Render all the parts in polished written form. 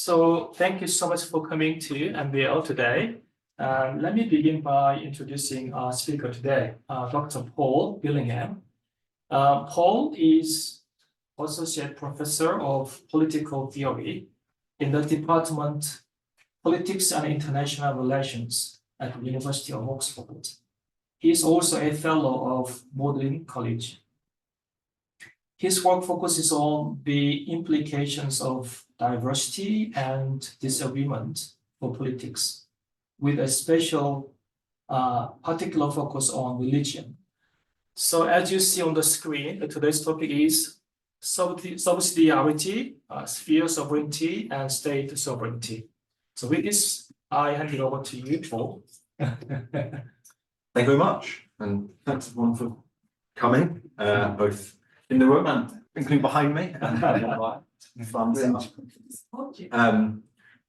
So thank you so much for coming to MBL today. Let me begin by introducing our speaker today, Dr. Paul Billingham. Paul is Associate Professor of Political Theory in the Department Politics and International Relations at the University of Oxford. He is also a Fellow of Magdalen College. His work focuses on the implications of diversity and disagreement for politics, with a special particular focus on religion. So as you see on the screen, today's topic is subsidiarity, sphere sovereignty, and state sovereignty. So with this, I hand it over to you, Paul. Thank you very much, and thanks everyone for coming, both in the room and including behind me.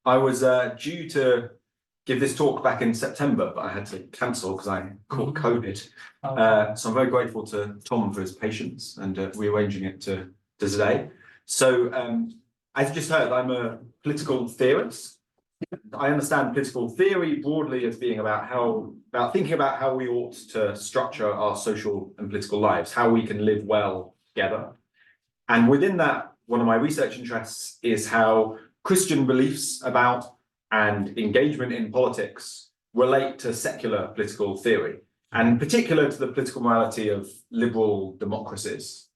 I was due to give this talk back in September, but I had to cancel because I caught COVID. So I'm very grateful to Tom for his patience and rearranging it to today. So as you just heard, I'm a political theorist. I understand political theory broadly as being about thinking about how we ought to structure our social and political lives, how we can live well together. And within that, one of my research interests is how Christian beliefs about and engagement in politics relate to secular political theory, and in particular to the political morality of liberal democracies.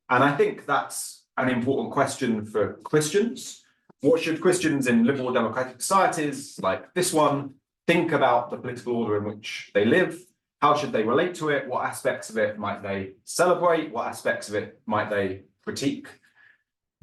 And I think that's an important question for Christians. What should Christians in liberal democratic societies like this one think about the political order in which they live? How should they relate to it? What aspects of it might they celebrate? What aspects of it might they critique?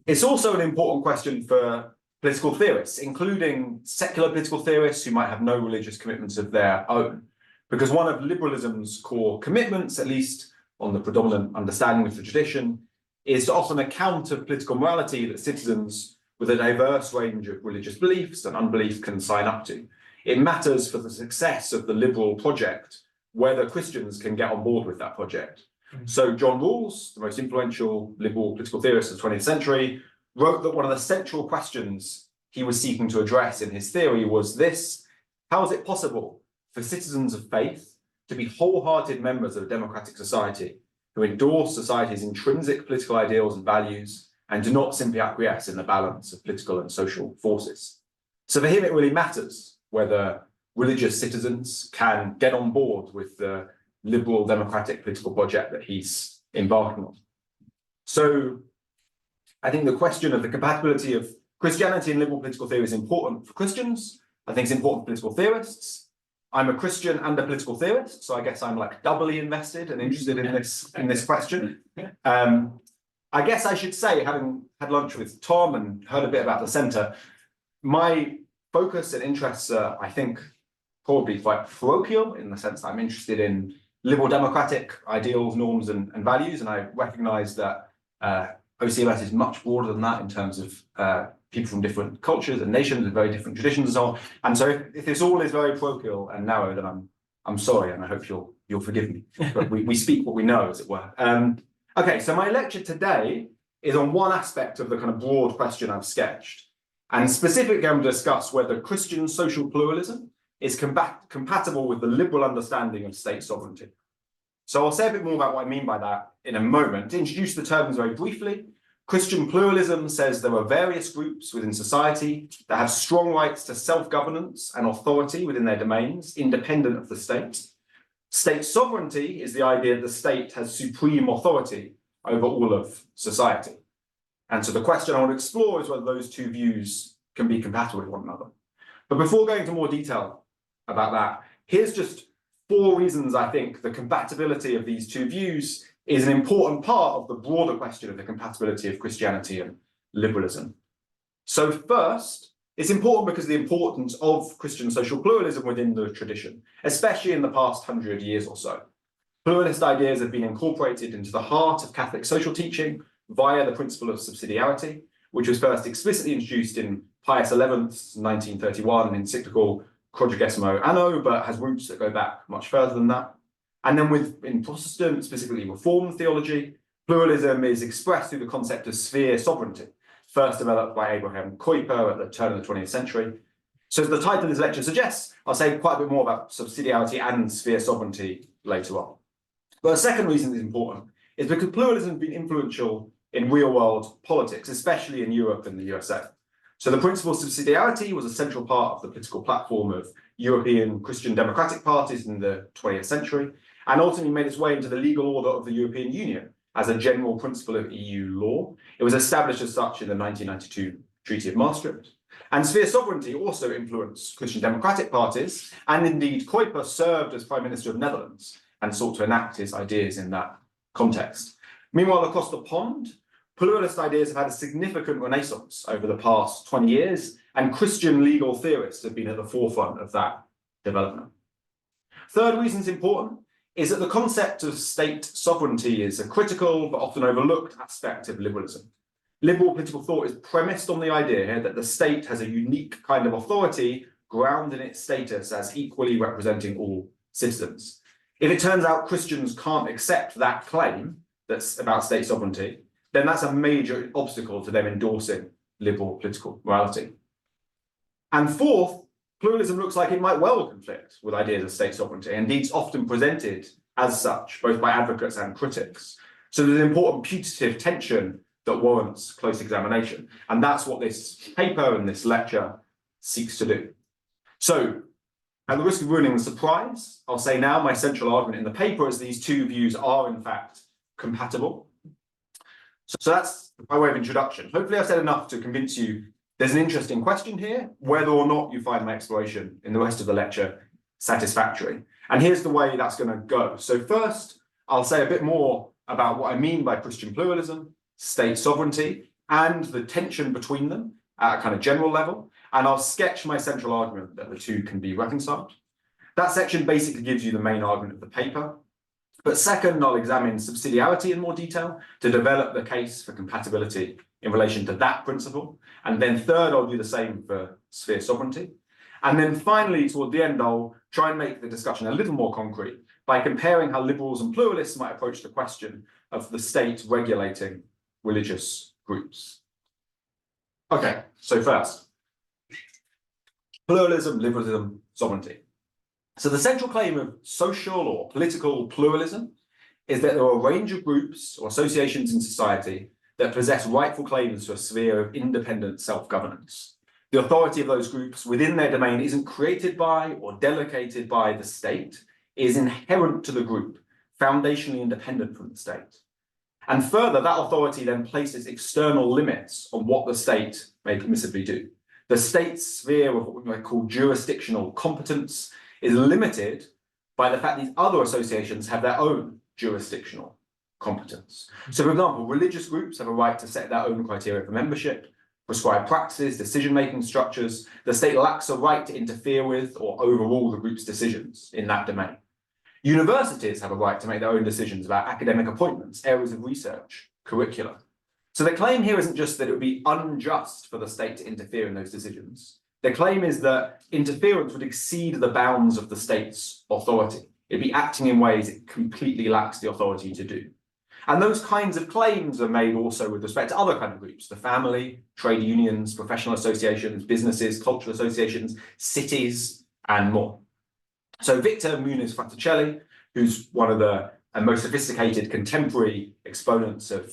It's also an important question for political theorists, including secular political theorists who might have no religious commitments of their own. Because one of liberalism's core commitments, at least on the predominant understanding of the tradition, is to offer an account of political morality that citizens with a diverse range of religious beliefs and unbelief can sign up to. It matters for the success of the liberal project whether Christians can get on board with that project. So John Rawls, the most influential liberal political theorist of the 20th century, wrote that one of the central questions he was seeking to address in his theory was this: how is it possible for citizens of faith to be wholehearted members of a democratic society who endorse society's intrinsic political ideals and values and do not simply acquiesce in the balance of political and social forces? So for him, it really matters whether religious citizens can get on board with the liberal democratic political project that he's embarking on. So I think the question of the compatibility of Christianity and liberal political theory is important for Christians. I think it's important for political theorists. I'm a Christian and a political theorist, so I guess I'm like doubly invested and interested in this question. I guess I should say, having had lunch with Tom and heard a bit about the centre, my focus and interests are, I think, probably quite parochial in the sense that I'm interested in liberal democratic ideals, norms, and values, and I recognise that OCMS is much broader than that in terms of people from different cultures and nations and very different traditions and so on. And so if this all is very parochial and narrow, then I'm sorry, and I hope you'll forgive me. But we speak what we know, as it were. Okay, so my lecture today is on one aspect of the kind of broad question I've sketched. And specifically, I'm going to discuss whether Christian social pluralism is compatible with the liberal understanding of state sovereignty. So I'll say a bit more about what I mean by that in a moment. To introduce the terms very briefly, Christian pluralism says there are various groups within society that have strong rights to self-governance and authority within their domains, independent of the state. State sovereignty is the idea that the state has supreme authority over all of society. And so the question I want to explore is whether those two views can be compatible with one another. But before going into more detail about that, here's just 4 reasons I think the compatibility of these two views is an important part of the broader question of the compatibility of Christianity and liberalism. So first, it's important because of the importance of Christian social pluralism within the tradition, especially in the past 100 years or so. Pluralist ideas have been incorporated into the heart of Catholic social teaching via the principle of subsidiarity, which was first explicitly introduced in Pius XI's 1931 encyclical Quadragesimo Anno, but has roots that go back much further than that. And then in Protestant, specifically Reformed theology, pluralism is expressed through the concept of sphere sovereignty. first developed by Abraham Kuyper at the turn of the 20th century. So as the title of this lecture suggests, I'll say quite a bit more about subsidiarity and sphere sovereignty later on. But the second reason it's important is because pluralism has been influential in real-world politics, especially in Europe and the USA. So the principle of subsidiarity was a central part of the political platform of European Christian democratic parties in the 20th century, and ultimately made its way into the legal order of the European Union as a general principle of EU law. It was established as such in the 1992 Treaty of Maastricht. And sphere sovereignty also influenced Christian democratic parties, and indeed Kuyper served as Prime Minister of Netherlands and sought to enact his ideas in that context. Meanwhile, across the pond, pluralist ideas have had a significant renaissance over the past 20 years, and Christian legal theorists have been at the forefront of that development. Third reason it's important is that the concept of state sovereignty is a critical but often overlooked aspect of liberalism. Liberal political thought is premised on the idea that the state has a unique kind of authority grounded in its status as equally representing all citizens. If it turns out Christians can't accept that claim that's about state sovereignty, then that's a major obstacle to them endorsing liberal political morality. And fourth, pluralism looks like it might well conflict with ideas of state sovereignty, and indeed it's often presented as such, both by advocates and critics. So there's an important putative tension that warrants close examination. And that's what this paper and this lecture seeks to do. So, at the risk of ruining the surprise, I'll say now my central argument in the paper is these two views are in fact compatible. So that's by way of introduction. Hopefully I've said enough to convince you there's an interesting question here, whether or not you find my exploration in the rest of the lecture satisfactory. And here's the way that's going to go. So first, I'll say a bit more about what I mean by Christian pluralism, state sovereignty, and the tension between them at a kind of general level. And I'll sketch my central argument that the two can be reconciled. That section basically gives you the main argument of the paper. But second, I'll examine subsidiarity in more detail to develop the case for compatibility in relation to that principle. And then third, I'll do the same for sphere sovereignty. And then finally, toward the end, I'll try and make the discussion a little more concrete by comparing how liberals and pluralists might approach the question of the state regulating religious groups. Okay, so first, pluralism, liberalism, sovereignty. So the central claim of social or political pluralism is that there are a range of groups or associations in society that possess rightful claims to a sphere of independent self-governance. The authority of those groups within their domain isn't created by or delegated by the state, it is inherent to the group, foundationally independent from the state. And further, that authority then places external limits on what the state may permissibly do. The state's sphere of what we might call jurisdictional competence is limited by the fact these other associations have their own jurisdictional competence. So, for example, religious groups have a right to set their own criteria for membership, prescribe practices, decision-making structures. The state lacks a right to interfere with or overrule the group's decisions in that domain. Universities have a right to make their own decisions about academic appointments, areas of research, curricula. So the claim here isn't just that it would be unjust for the state to interfere in those decisions. The claim is that interference would exceed the bounds of the state's authority. It'd be acting in ways it completely lacks the authority to do. And those kinds of claims are made also with respect to other kind of groups, the family, trade unions, professional associations, businesses, cultural associations, cities, and more. So Victor Muniz-Fraticelli, who's one of the most sophisticated contemporary exponents of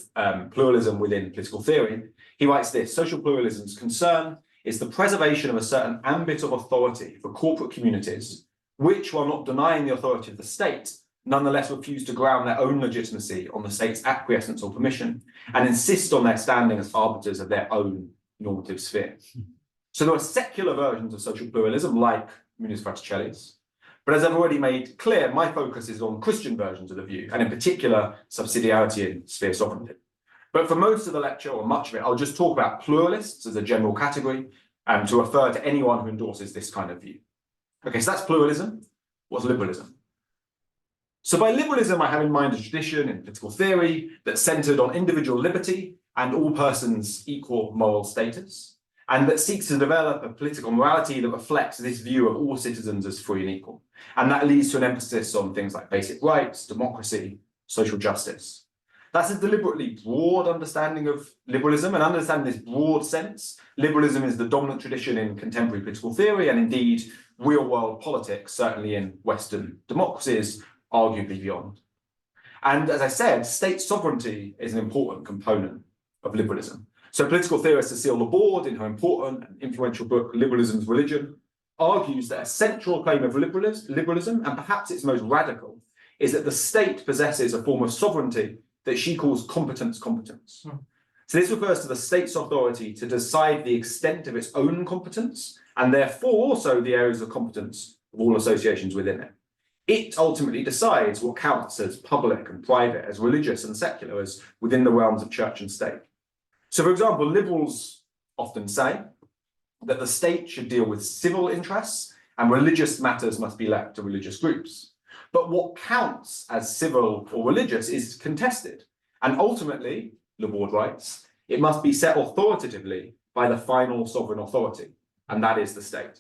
pluralism within political theory, he writes this: social pluralism's concern is the preservation of a certain ambit of authority for corporate communities, which, while not denying the authority of the state, nonetheless refuse to ground their own legitimacy on the state's acquiescence or permission, and insist on their standing as arbiters of their own normative sphere. So there are secular versions of social pluralism, like Muniz-Fraticelli's, but as I've already made clear, my focus is on Christian versions of the view, and in particular, subsidiarity and sphere sovereignty. But for most of the lecture, or much of it, I'll just talk about pluralists as a general category, and to refer to anyone who endorses this kind of view. Okay, so that's pluralism. What's liberalism? So by liberalism, I have in mind a tradition in political theory that's centered on individual liberty and all persons' equal moral status, and that seeks to develop a political morality that reflects this view of all citizens as free and equal. And that leads to an emphasis on things like basic rights, democracy, social justice. That's a deliberately broad understanding of liberalism, and understanding this broad sense, liberalism is the dominant tradition in contemporary political theory and indeed real-world politics, certainly in Western democracies, arguably beyond. And as I said, state sovereignty is an important component of liberalism. So political theorist Cecile Laborde, in her important and influential book, Liberalism's Religion, argues that a central claim of liberalism, and perhaps its most radical, is that the state possesses a form of sovereignty that she calls competence. So this refers to the state's authority to decide the extent of its own competence, and therefore also the areas of competence of all associations within it. It ultimately decides what counts as public and private, as religious and secular, as within the realms of church and state. So, for example, liberals often say that the state should deal with civil interests and religious matters must be left to religious groups. But what counts as civil or religious is contested. And ultimately, Laborde writes, it must be set authoritatively by the final sovereign authority, and that is the state.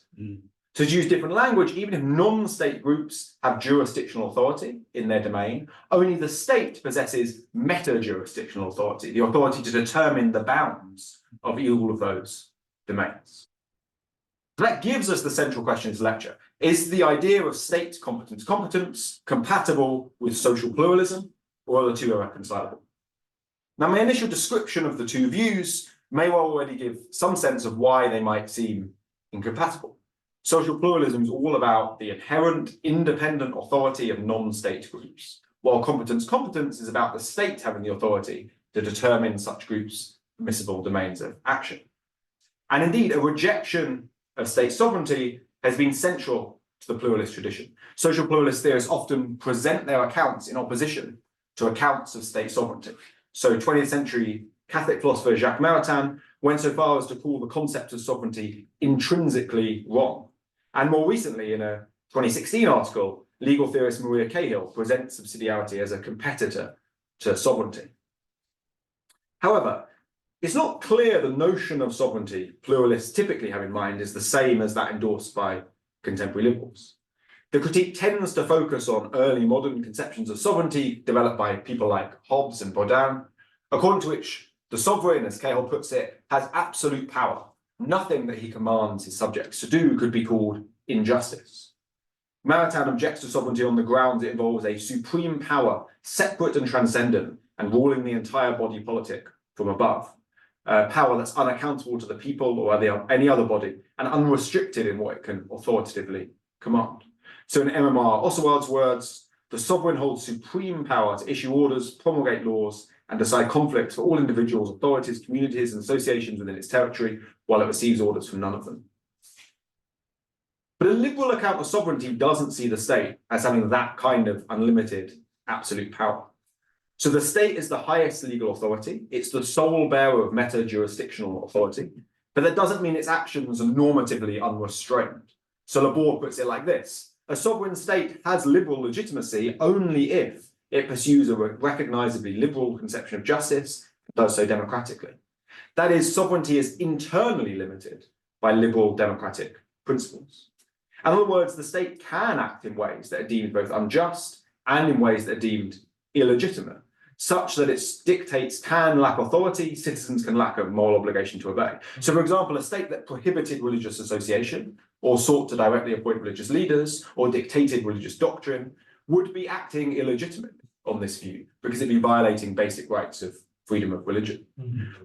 To use different language, even if non-state groups have jurisdictional authority in their domain, only the state possesses meta-jurisdictional authority, the authority to determine the bounds of all of those domains. That gives us the central question of this lecture. Is the idea of state competence compatible with social pluralism, or are the two irreconcilable? Now, my initial description of the two views may well already give some sense of why they might seem incompatible. Social pluralism is all about the inherent independent authority of non-state groups, while competence is about the state having the authority to determine such groups' permissible domains of action. And indeed, a rejection of state sovereignty has been central to the pluralist tradition. Social pluralist theorists often present their accounts in opposition to accounts of state sovereignty. So 20th century Catholic philosopher Jacques Maritain went so far as to call the concept of sovereignty intrinsically wrong. And more recently, in a 2016 article, legal theorist Maria Cahill presents subsidiarity as a competitor to sovereignty. However, it's not clear the notion of sovereignty pluralists typically have in mind is the same as that endorsed by contemporary liberals. The critique tends to focus on early modern conceptions of sovereignty developed by people like Hobbes and Baudin, according to which the sovereign, as Cahill puts it, has absolute power. Nothing that he commands his subjects to do could be called injustice. Maritain objects to sovereignty on the grounds it involves a supreme power, separate and transcendent, and ruling the entire body politic from above. Power that's unaccountable to the people or any other body, and unrestricted in what it can authoritatively command. So in MMR Oswald's words, the sovereign holds supreme power to issue orders, promulgate laws, and decide conflicts for all individuals, authorities, communities, and associations within its territory, while it receives orders from none of them. But a liberal account of sovereignty doesn't see the state as having that kind of unlimited absolute power. So the state is the highest legal authority. It's the sole bearer of meta-jurisdictional authority, but that doesn't mean its actions are normatively unrestrained. So Laborde puts it like this: a sovereign state has liberal legitimacy only if it pursues a recognizably liberal conception of justice and does so democratically. That is, sovereignty is internally limited by liberal democratic principles. In other words, the state can act in ways that are deemed both unjust and in ways that are deemed illegitimate, such that its dictates can lack authority, citizens can lack a moral obligation to obey. So, for example, a state that prohibited religious association, or sought to directly appoint religious leaders, or dictated religious doctrine, would be acting illegitimately on this view, because it'd be violating basic rights of freedom of religion.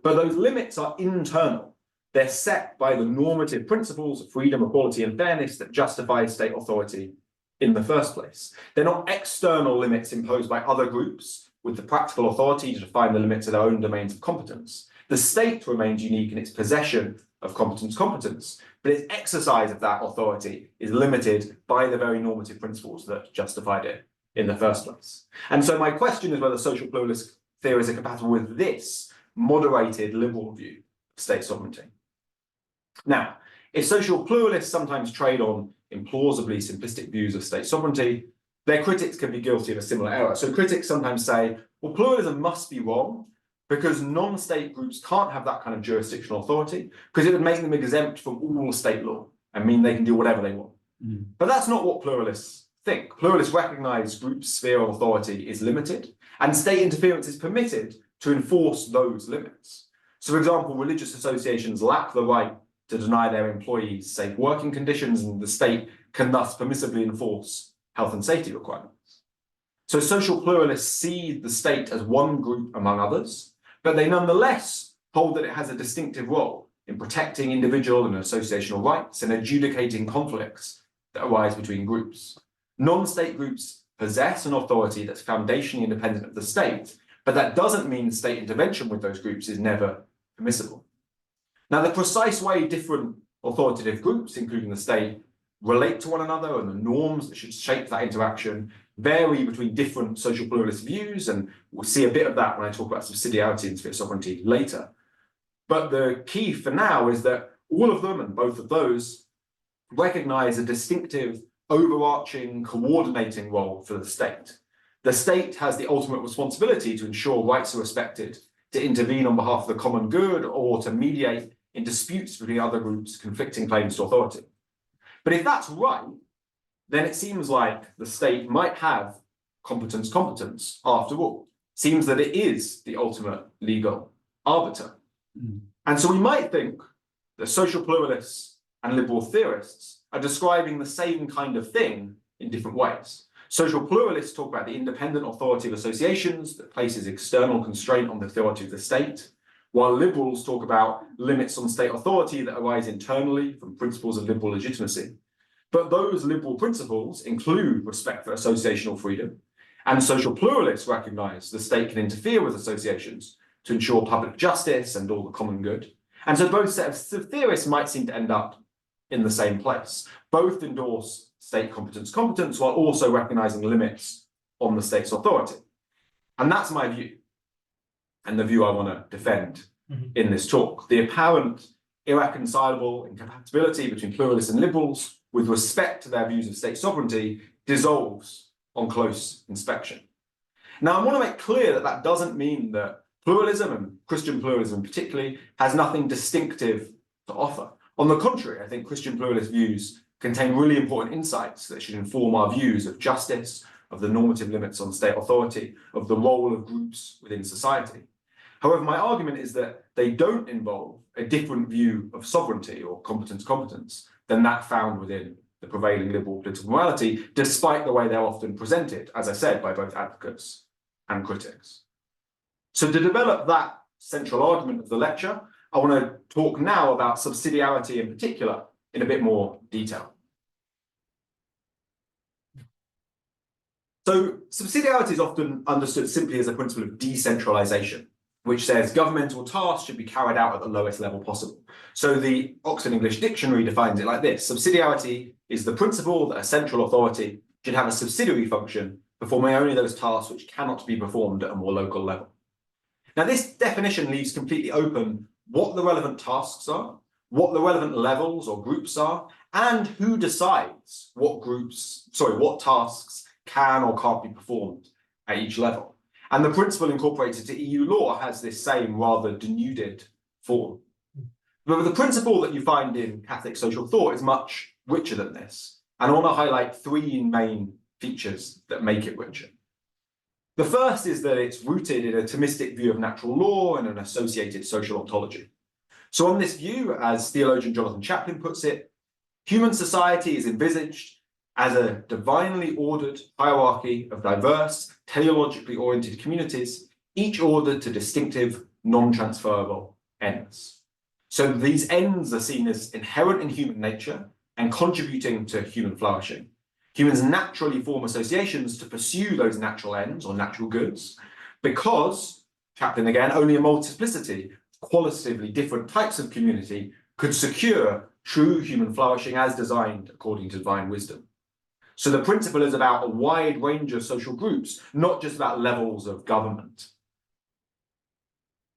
But those limits are internal. They're set by the normative principles of freedom, equality, and fairness that justify state authority in the first place. They're not external limits imposed by other groups with the practical authority to define the limits of their own domains of competence. The state remains unique in its possession of competence, but its exercise of that authority is limited by the very normative principles that justified it in the first place. And so my question is whether social pluralist theories are compatible with this moderated liberal view of state sovereignty. Now, if social pluralists sometimes trade on implausibly simplistic views of state sovereignty, their critics can be guilty of a similar error. So critics sometimes say, well, pluralism must be wrong because non-state groups can't have that kind of jurisdictional authority because it would make them exempt from all state law and mean they can do whatever they want. But that's not what pluralists think. Pluralists recognise groups' sphere of authority is limited, and state interference is permitted to enforce those limits. So, for example, religious associations lack the right to deny their employees safe working conditions, and the state can thus permissibly enforce health and safety requirements. So social pluralists see the state as one group among others, but they nonetheless hold that it has a distinctive role in protecting individual and associational rights and adjudicating conflicts that arise between groups. Non-state groups possess an authority that's foundationally independent of the state, but that doesn't mean state intervention with those groups is never permissible. Now, the precise way different authoritative groups, including the state, relate to one another and the norms that should shape that interaction vary between different social pluralist views, and we'll see a bit of that when I talk about subsidiarity and sphere sovereignty later. But the key for now is that all of them, and both of those, recognise a distinctive, overarching, coordinating role for the state. The state has the ultimate responsibility to ensure rights are respected, to intervene on behalf of the common good, or to mediate in disputes between other groups conflicting claims to authority. But if that's right, then it seems like the state might have competence after all. Seems that it is the ultimate legal arbiter. And so we might think that social pluralists and liberal theorists are describing the same kind of thing in different ways. Social pluralists talk about the independent authority of associations that places external constraint on the authority of the state, while liberals talk about limits on state authority that arise internally from principles of liberal legitimacy. But those liberal principles include respect for associational freedom, and social pluralists recognise the state can interfere with associations to ensure public justice and all the common good. And so both sets of theorists might seem to end up in the same place. Both endorse state competence while also recognising limits on the state's authority. And that's my view, and the view I want to defend in this talk. The apparent irreconcilable incompatibility between pluralists and liberals with respect to their views of state sovereignty dissolves on close inspection. Now, I want to make clear that that doesn't mean that pluralism, and Christian pluralism particularly, has nothing distinctive to offer. On the contrary, I think Christian pluralist views contain really important insights that should inform our views of justice, of the normative limits on state authority, of the role of groups within society. However, my argument is that they don't involve a different view of sovereignty or competence than that found within the prevailing liberal political morality, despite the way they're often presented, as I said, by both advocates and critics. So to develop that central argument of the lecture, I want to talk now about subsidiarity in particular in a bit more detail. So subsidiarity is often understood simply as a principle of decentralization, which says governmental tasks should be carried out at the lowest level possible. So the Oxford English Dictionary defines it like this: subsidiarity is the principle that a central authority should have a subsidiary function, performing only those tasks which cannot be performed at a more local level. Now, this definition leaves completely open what the relevant tasks are, what the relevant levels or groups are, and who decides what tasks can or can't be performed at each level. And the principle incorporated to EU law has this same rather denuded form. But the principle that you find in Catholic social thought is much richer than this. And I want to highlight three main features that make it richer. The first is that it's rooted in a Thomistic view of natural law and an associated social ontology. So on this view, as theologian Jonathan Chaplin puts it, human society is envisaged as a divinely ordered hierarchy of diverse, teleologically oriented communities, each ordered to distinctive, non-transferable ends. So these ends are seen as inherent in human nature and contributing to human flourishing. Humans naturally form associations to pursue those natural ends or natural goods because, Chaplin again, only a multiplicity of qualitatively different types of community could secure true human flourishing as designed according to divine wisdom. So the principle is about a wide range of social groups, not just about levels of government.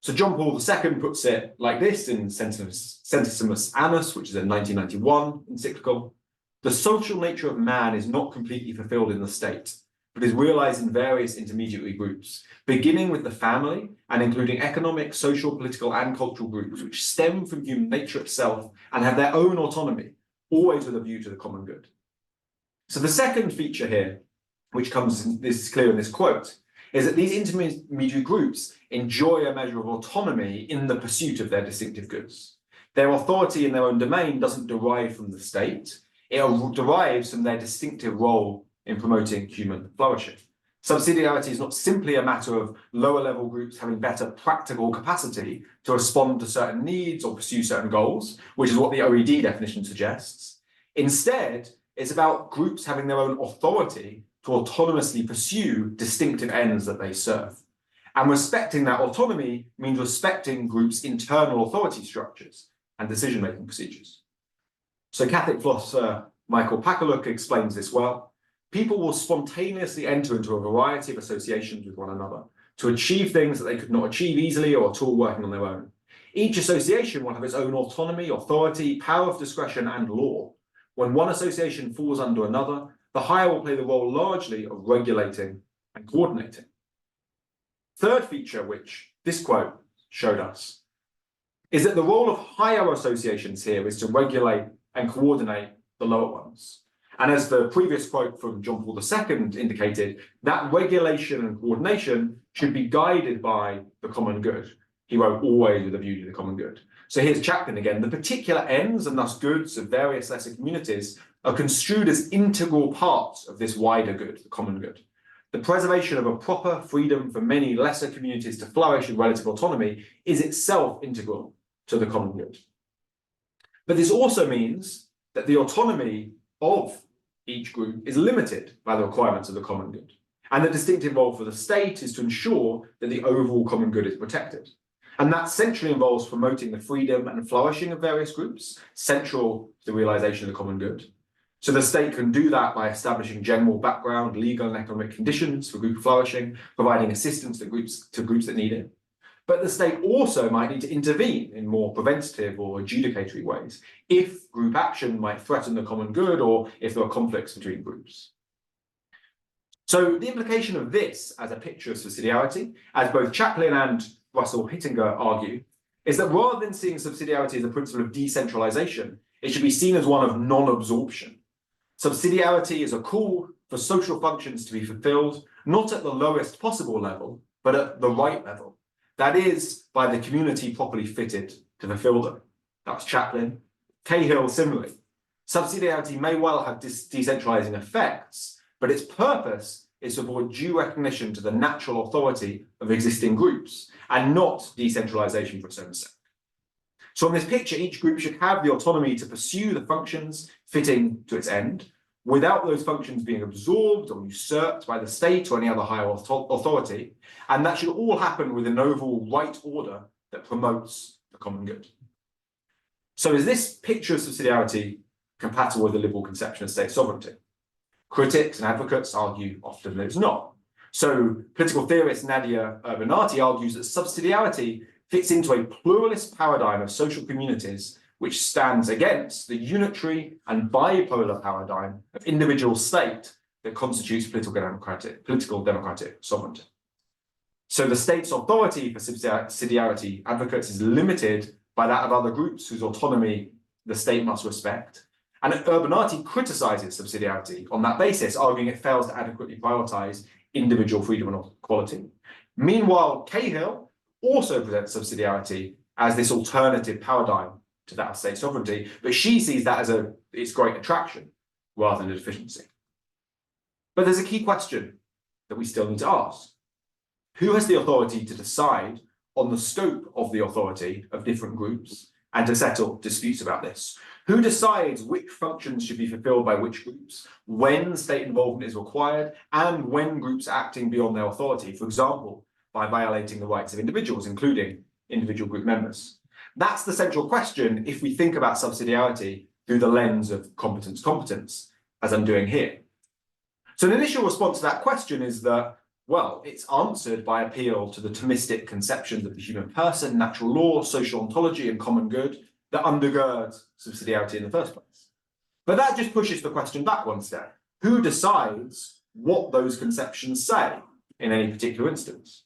So John Paul II puts it like this in Centesimus Annus, which is a 1991 encyclical: the social nature of man is not completely fulfilled in the state, but is realized in various intermediary groups, beginning with the family and including economic, social, political, and cultural groups, which stem from human nature itself and have their own autonomy, always with a view to the common good. So the second feature here, which this is clear in this quote, is that these intermediary groups enjoy a measure of autonomy in the pursuit of their distinctive goods. Their authority in their own domain doesn't derive from the state, it derives from their distinctive role in promoting human flourishing. Subsidiarity is not simply a matter of lower level groups having better practical capacity to respond to certain needs or pursue certain goals, which is what the OED definition suggests. Instead, it's about groups having their own authority to autonomously pursue distinctive ends that they serve. And respecting that autonomy means respecting groups' internal authority structures and decision-making procedures. So Catholic philosopher Michael Pakaluk explains this well. People will spontaneously enter into a variety of associations with one another to achieve things that they could not achieve easily or at all working on their own. Each association will have its own autonomy, authority, power of discretion, and law. When one association falls under another, the higher will play the role largely of regulating and coordinating. Third feature, which this quote showed us, is that the role of higher associations here is to regulate and coordinate the lower ones. And as the previous quote from John Paul II indicated, that regulation and coordination should be guided by the common good. He wrote always with a view to the common good. So here's Chaplin again. The particular ends and thus goods of various lesser communities are construed as integral parts of this wider good, the common good. The preservation of a proper freedom for many lesser communities to flourish in relative autonomy is itself integral to the common good. But this also means that the autonomy of each group is limited by the requirements of the common good. And the distinctive role for the state is to ensure that the overall common good is protected. And that centrally involves promoting the freedom and flourishing of various groups, central to the realization of the common good. So the state can do that by establishing general background, legal and economic conditions for group flourishing, providing assistance to groups that need it. But the state also might need to intervene in more preventative or adjudicatory ways if group action might threaten the common good or if there are conflicts between groups. So the implication of this as a picture of subsidiarity, as both Chaplin and Russell Hittinger argue, is that rather than seeing subsidiarity as a principle of decentralization, it should be seen as one of non-absorption. Subsidiarity is a call for social functions to be fulfilled, not at the lowest possible level, but at the right level. That is, by the community properly fitted to fulfill them. That's Chaplin. Cahill similarly. Subsidiarity may well have decentralizing effects, but its purpose is to afford due recognition to the natural authority of existing groups, and not decentralization for its own sake. So in this picture, each group should have the autonomy to pursue the functions fitting to its end, without those functions being absorbed or usurped by the state or any other higher authority, and that should all happen with an overall right order that promotes the common good. So is this picture of subsidiarity compatible with the liberal conception of state sovereignty? Critics and advocates argue often that it's not. So political theorist Nadia Urbanati argues that subsidiarity fits into a pluralist paradigm of social communities which stands against the unitary and bipolar paradigm of individual state that constitutes political democratic sovereignty. So the state's authority for subsidiarity advocates is limited by that of other groups whose autonomy the state must respect. And Urbanati criticizes subsidiarity on that basis, arguing it fails to adequately prioritize individual freedom and equality. Meanwhile, Cahill also presents subsidiarity as this alternative paradigm to that of state sovereignty, but she sees that as its great attraction rather than a deficiency. But there's a key question that we still need to ask. Who has the authority to decide on the scope of the authority of different groups and to settle disputes about this? Who decides which functions should be fulfilled by which groups, when state involvement is required, and when groups are acting beyond their authority, for example, by violating the rights of individuals, including individual group members? That's the central question if we think about subsidiarity through the lens of competence, as I'm doing here. So an initial response to that question is that, well, it's answered by appeal to the Thomistic conceptions of the human person, natural law, social ontology, and common good that undergird subsidiarity in the first place. But that just pushes the question back one step. Who decides what those conceptions say in any particular instance?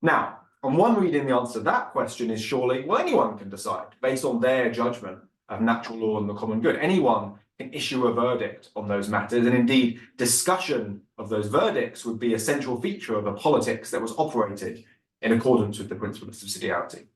Now, on one reading, the answer to that question is surely, well, anyone can decide based on their judgment of natural law and the common good. Anyone can issue a verdict on those matters, and indeed discussion of those verdicts would be a central feature of a politics that was operated in accordance with the principle of subsidiarity.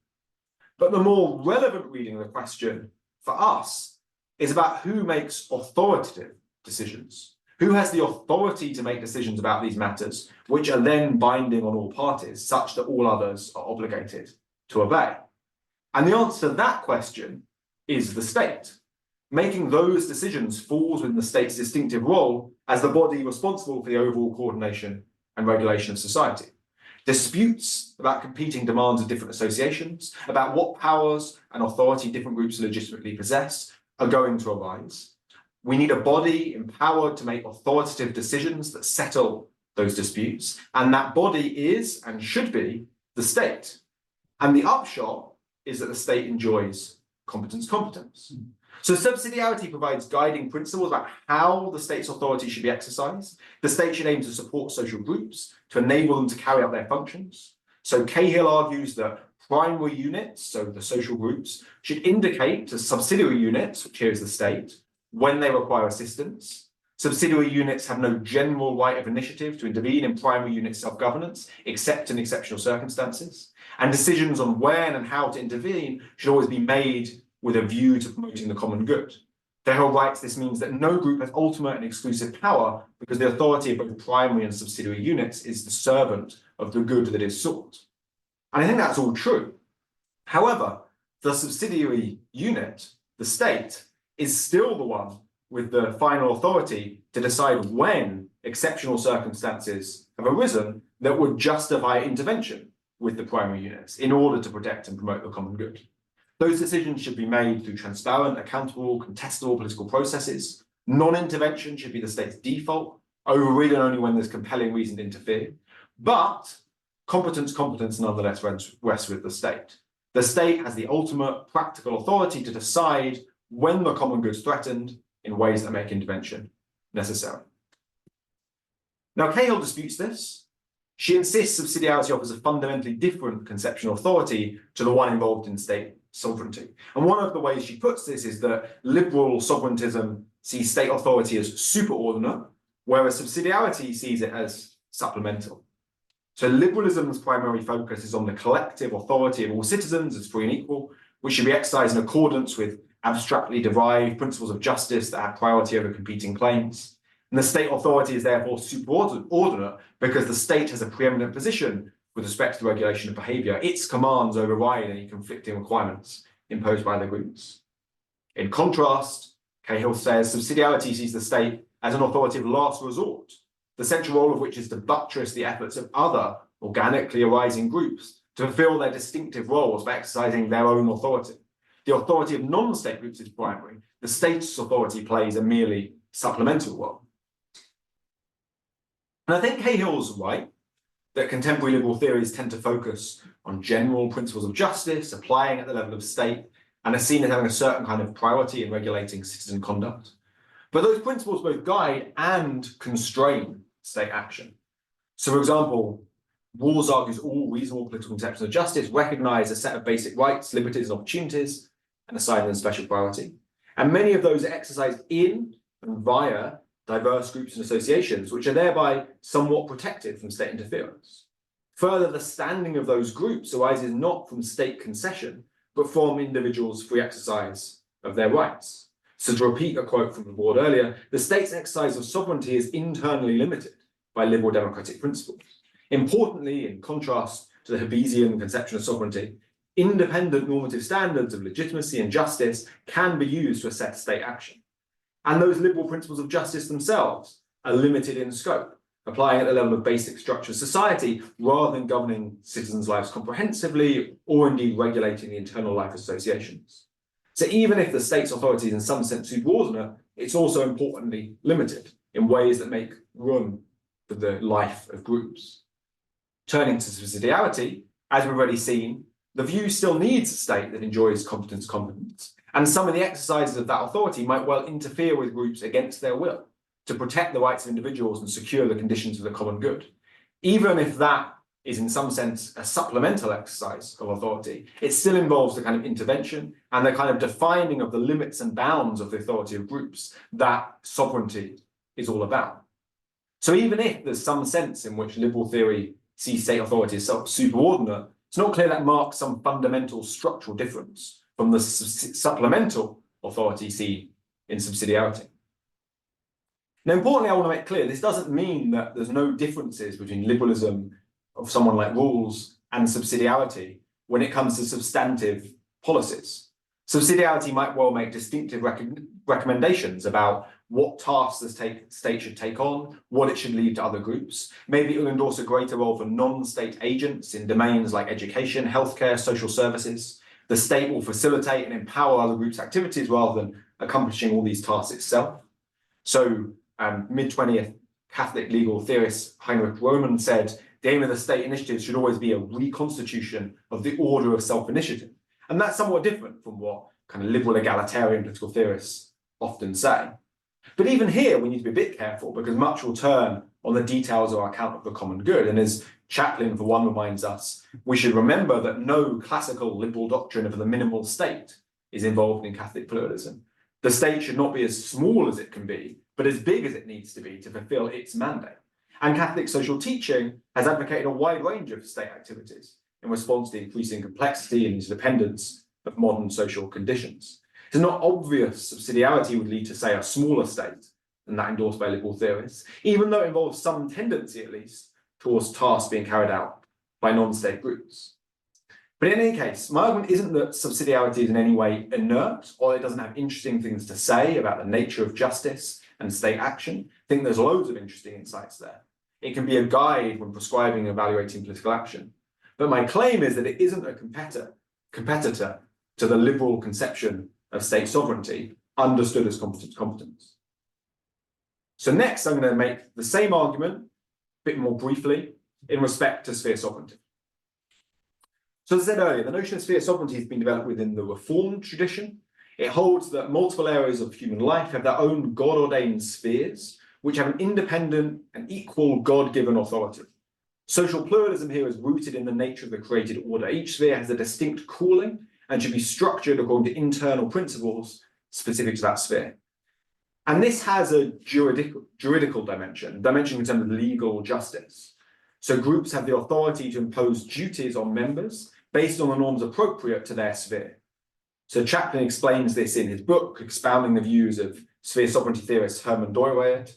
But the more relevant reading of the question for us is about who makes authoritative decisions. Who has the authority to make decisions about these matters, which are then binding on all parties, such that all others are obligated to obey? And the answer to that question is the state. Making those decisions falls within the state's distinctive role as the body responsible for the overall coordination and regulation of society. Disputes about competing demands of different associations, about what powers and authority different groups legitimately possess, are going to arise. We need a body empowered to make authoritative decisions that settle those disputes, and that body is and should be the state. And the upshot is that the state enjoys competence. So subsidiarity provides guiding principles about how the state's authority should be exercised. The state should aim to support social groups to enable them to carry out their functions. So Cahill argues that primary units, so the social groups, should indicate to subsidiary units, which here is the state, when they require assistance. Subsidiary units have no general right of initiative to intervene in primary unit self-governance, except in exceptional circumstances. And decisions on when and how to intervene should always be made with a view to promoting the common good. Cahill writes this means that no group has ultimate and exclusive power because the authority of both primary and subsidiary units is the servant of the good that is sought. And I think that's all true. However, the subsidiary unit, the state, is still the one with the final authority to decide when exceptional circumstances have arisen that would justify intervention with the primary units in order to protect and promote the common good. Those decisions should be made through transparent, accountable, contestable political processes. Non-intervention should be the state's default, overridden only when there's compelling reason to interfere. But competence nonetheless rests with the state. The state has the ultimate practical authority to decide when the common good is threatened in ways that make intervention necessary. Now, Cahill disputes this. She insists subsidiarity offers a fundamentally different conception of authority to the one involved in state sovereignty. And one of the ways she puts this is that liberal sovereigntism sees state authority as superordinate, whereas subsidiarity sees it as supplemental. So liberalism's primary focus is on the collective authority of all citizens as free and equal, which should be exercised in accordance with abstractly derived principles of justice that have priority over competing claims. And the state authority is therefore superordinate because the state has a preeminent position with respect to the regulation of behaviour. Its commands override any conflicting requirements imposed by the groups. In contrast, Cahill says subsidiarity sees the state as an authority of last resort, the central role of which is to buttress the efforts of other organically arising groups to fulfil their distinctive roles by exercising their own authority. The authority of non-state groups is primary. The state's authority plays a merely supplemental role. And I think Cahill's right that contemporary liberal theories tend to focus on general principles of justice, applying at the level of state, and are seen as having a certain kind of priority in regulating citizen conduct. But those principles both guide and constrain state action. So, for example, Rawls argues all reasonable political conceptions of justice recognize a set of basic rights, liberties, and opportunities, and assign them special priority. And many of those are exercised in and via diverse groups and associations, which are thereby somewhat protected from state interference. Further, the standing of those groups arises not from state concession, but from individuals' free exercise of their rights. So to repeat a quote from the board earlier, the state's exercise of sovereignty is internally limited by liberal democratic principles. Importantly, in contrast to the Hobbesian conception of sovereignty, independent normative standards of legitimacy and justice can be used to assess state action. And those liberal principles of justice themselves are limited in scope, applying at the level of basic structure of society rather than governing citizens' lives comprehensively or indeed regulating the internal life of associations. So even if the state's authority is in some sense superordinate, it's also importantly limited in ways that make room for the life of groups. Turning to subsidiarity, as we've already seen, the view still needs a state that enjoys competence, and some of the exercises of that authority might well interfere with groups against their will to protect the rights of individuals and secure the conditions of the common good. Even if that is in some sense a supplemental exercise of authority, it still involves the kind of intervention and the kind of defining of the limits and bounds of the authority of groups that sovereignty is all about. So even if there's some sense in which liberal theory sees state authority as superordinate, it's not clear that marks some fundamental structural difference from the supplemental authority seen in subsidiarity. Now, importantly, I want to make clear this doesn't mean that there's no differences between liberalism of someone like Rawls and subsidiarity when it comes to substantive policies. Subsidiarity might well make distinctive recommendations about what tasks the state should take on, what it should leave to other groups. Maybe it will endorse a greater role for non-state agents in domains like education, healthcare, social services. The state will facilitate and empower other groups' activities rather than accomplishing all these tasks itself. So mid-20th Catholic legal theorist Heinrich Roman said, the aim of the state initiative should always be a reconstitution of the order of self-initiative. And that's somewhat different from what kind of liberal egalitarian political theorists often say. But even here, we need to be a bit careful because much will turn on the details of our account of the common good. And as Chaplin, for one, reminds us, we should remember that no classical liberal doctrine of the minimal state is involved in Catholic pluralism. The state should not be as small as it can be, but as big as it needs to be to fulfill its mandate. And Catholic social teaching has advocated a wide range of state activities in response to the increasing complexity and interdependence of modern social conditions. It's not obvious subsidiarity would lead to, say, a smaller state than that endorsed by liberal theorists, even though it involves some tendency, at least, towards tasks being carried out by non-state groups. But in any case, my argument isn't that subsidiarity is in any way inert, or it doesn't have interesting things to say about the nature of justice and state action. I think there's loads of interesting insights there. It can be a guide when prescribing and evaluating political action. But my claim is that it isn't a competitor to the liberal conception of state sovereignty understood as competence. So next, I'm going to make the same argument, a bit more briefly, in respect to sphere sovereignty. So as I said earlier, the notion of sphere sovereignty has been developed within the Reformed tradition. It holds that multiple areas of human life have their own God-ordained spheres, which have an independent and equal God-given authority. Social pluralism here is rooted in the nature of the created order. Each sphere has a distinct calling and should be structured according to internal principles specific to that sphere. And this has a juridical dimension in terms of legal justice. So groups have the authority to impose duties on members based on the norms appropriate to their sphere. So Chaplin explains this in his book, expounding the views of sphere sovereignty theorist Herman Dooyeweerd.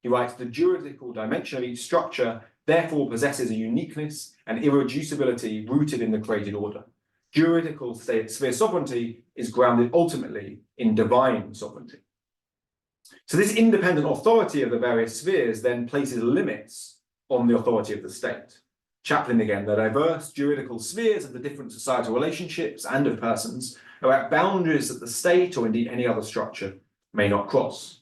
He writes, the juridical dimension of each structure therefore possesses a uniqueness and irreducibility rooted in the created order. Juridical sphere sovereignty is grounded ultimately in divine sovereignty. So this independent authority of the various spheres then places limits on the authority of the state. Chaplin again, the diverse juridical spheres of the different societal relationships and of persons are at boundaries that the state or indeed any other structure may not cross.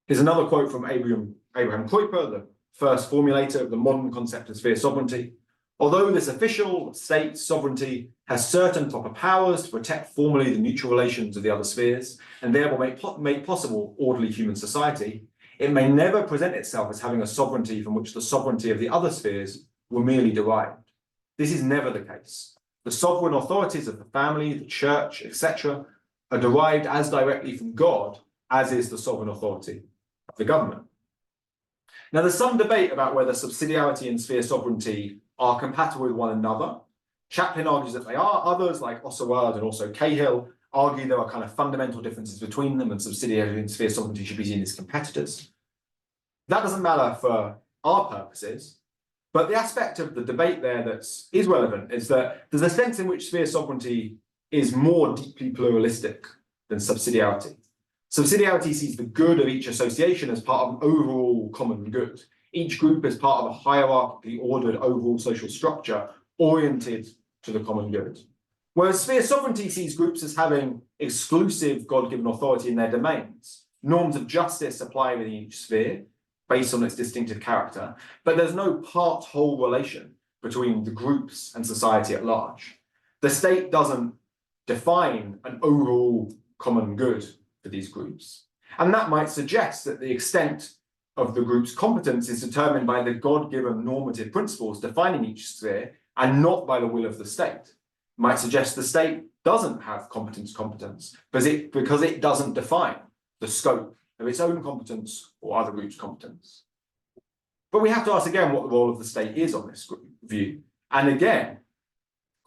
Here's another quote from Abraham Kuyper, the first formulator of the modern concept of sphere sovereignty. Although this official state sovereignty has certain proper powers to protect formally the mutual relations of the other spheres and thereby make possible orderly human society, it may never present itself as having a sovereignty from which the sovereignty of the other spheres were merely derived. This is never the case. The sovereign authorities of the family, the church, etc., are derived as directly from God as is the sovereign authority of the government. Now, there's some debate about whether subsidiarity and sphere sovereignty are compatible with one another. Chaplin argues that they are. Others, like Oswald and also Cahill, argue there are kind of fundamental differences between them and subsidiarity and sphere sovereignty should be seen as competitors. That doesn't matter for our purposes, but the aspect of the debate there that is relevant is that there's a sense in which sphere sovereignty is more deeply pluralistic than subsidiarity. Subsidiarity sees the good of each association as part of an overall common good. Each group is part of a hierarchically ordered overall social structure oriented to the common good. Whereas sphere sovereignty sees groups as having exclusive God-given authority in their domains. Norms of justice apply within each sphere based on its distinctive character, but there's no part-whole relation between the groups and society at large. The state doesn't define an overall common good for these groups. And that might suggest that the extent of the group's competence is determined by the God-given normative principles defining each sphere and not by the will of the state. Might suggest the state doesn't have competence because it doesn't define the scope of its own competence or other groups' competence. But we have to ask again what the role of the state is on this view. And again,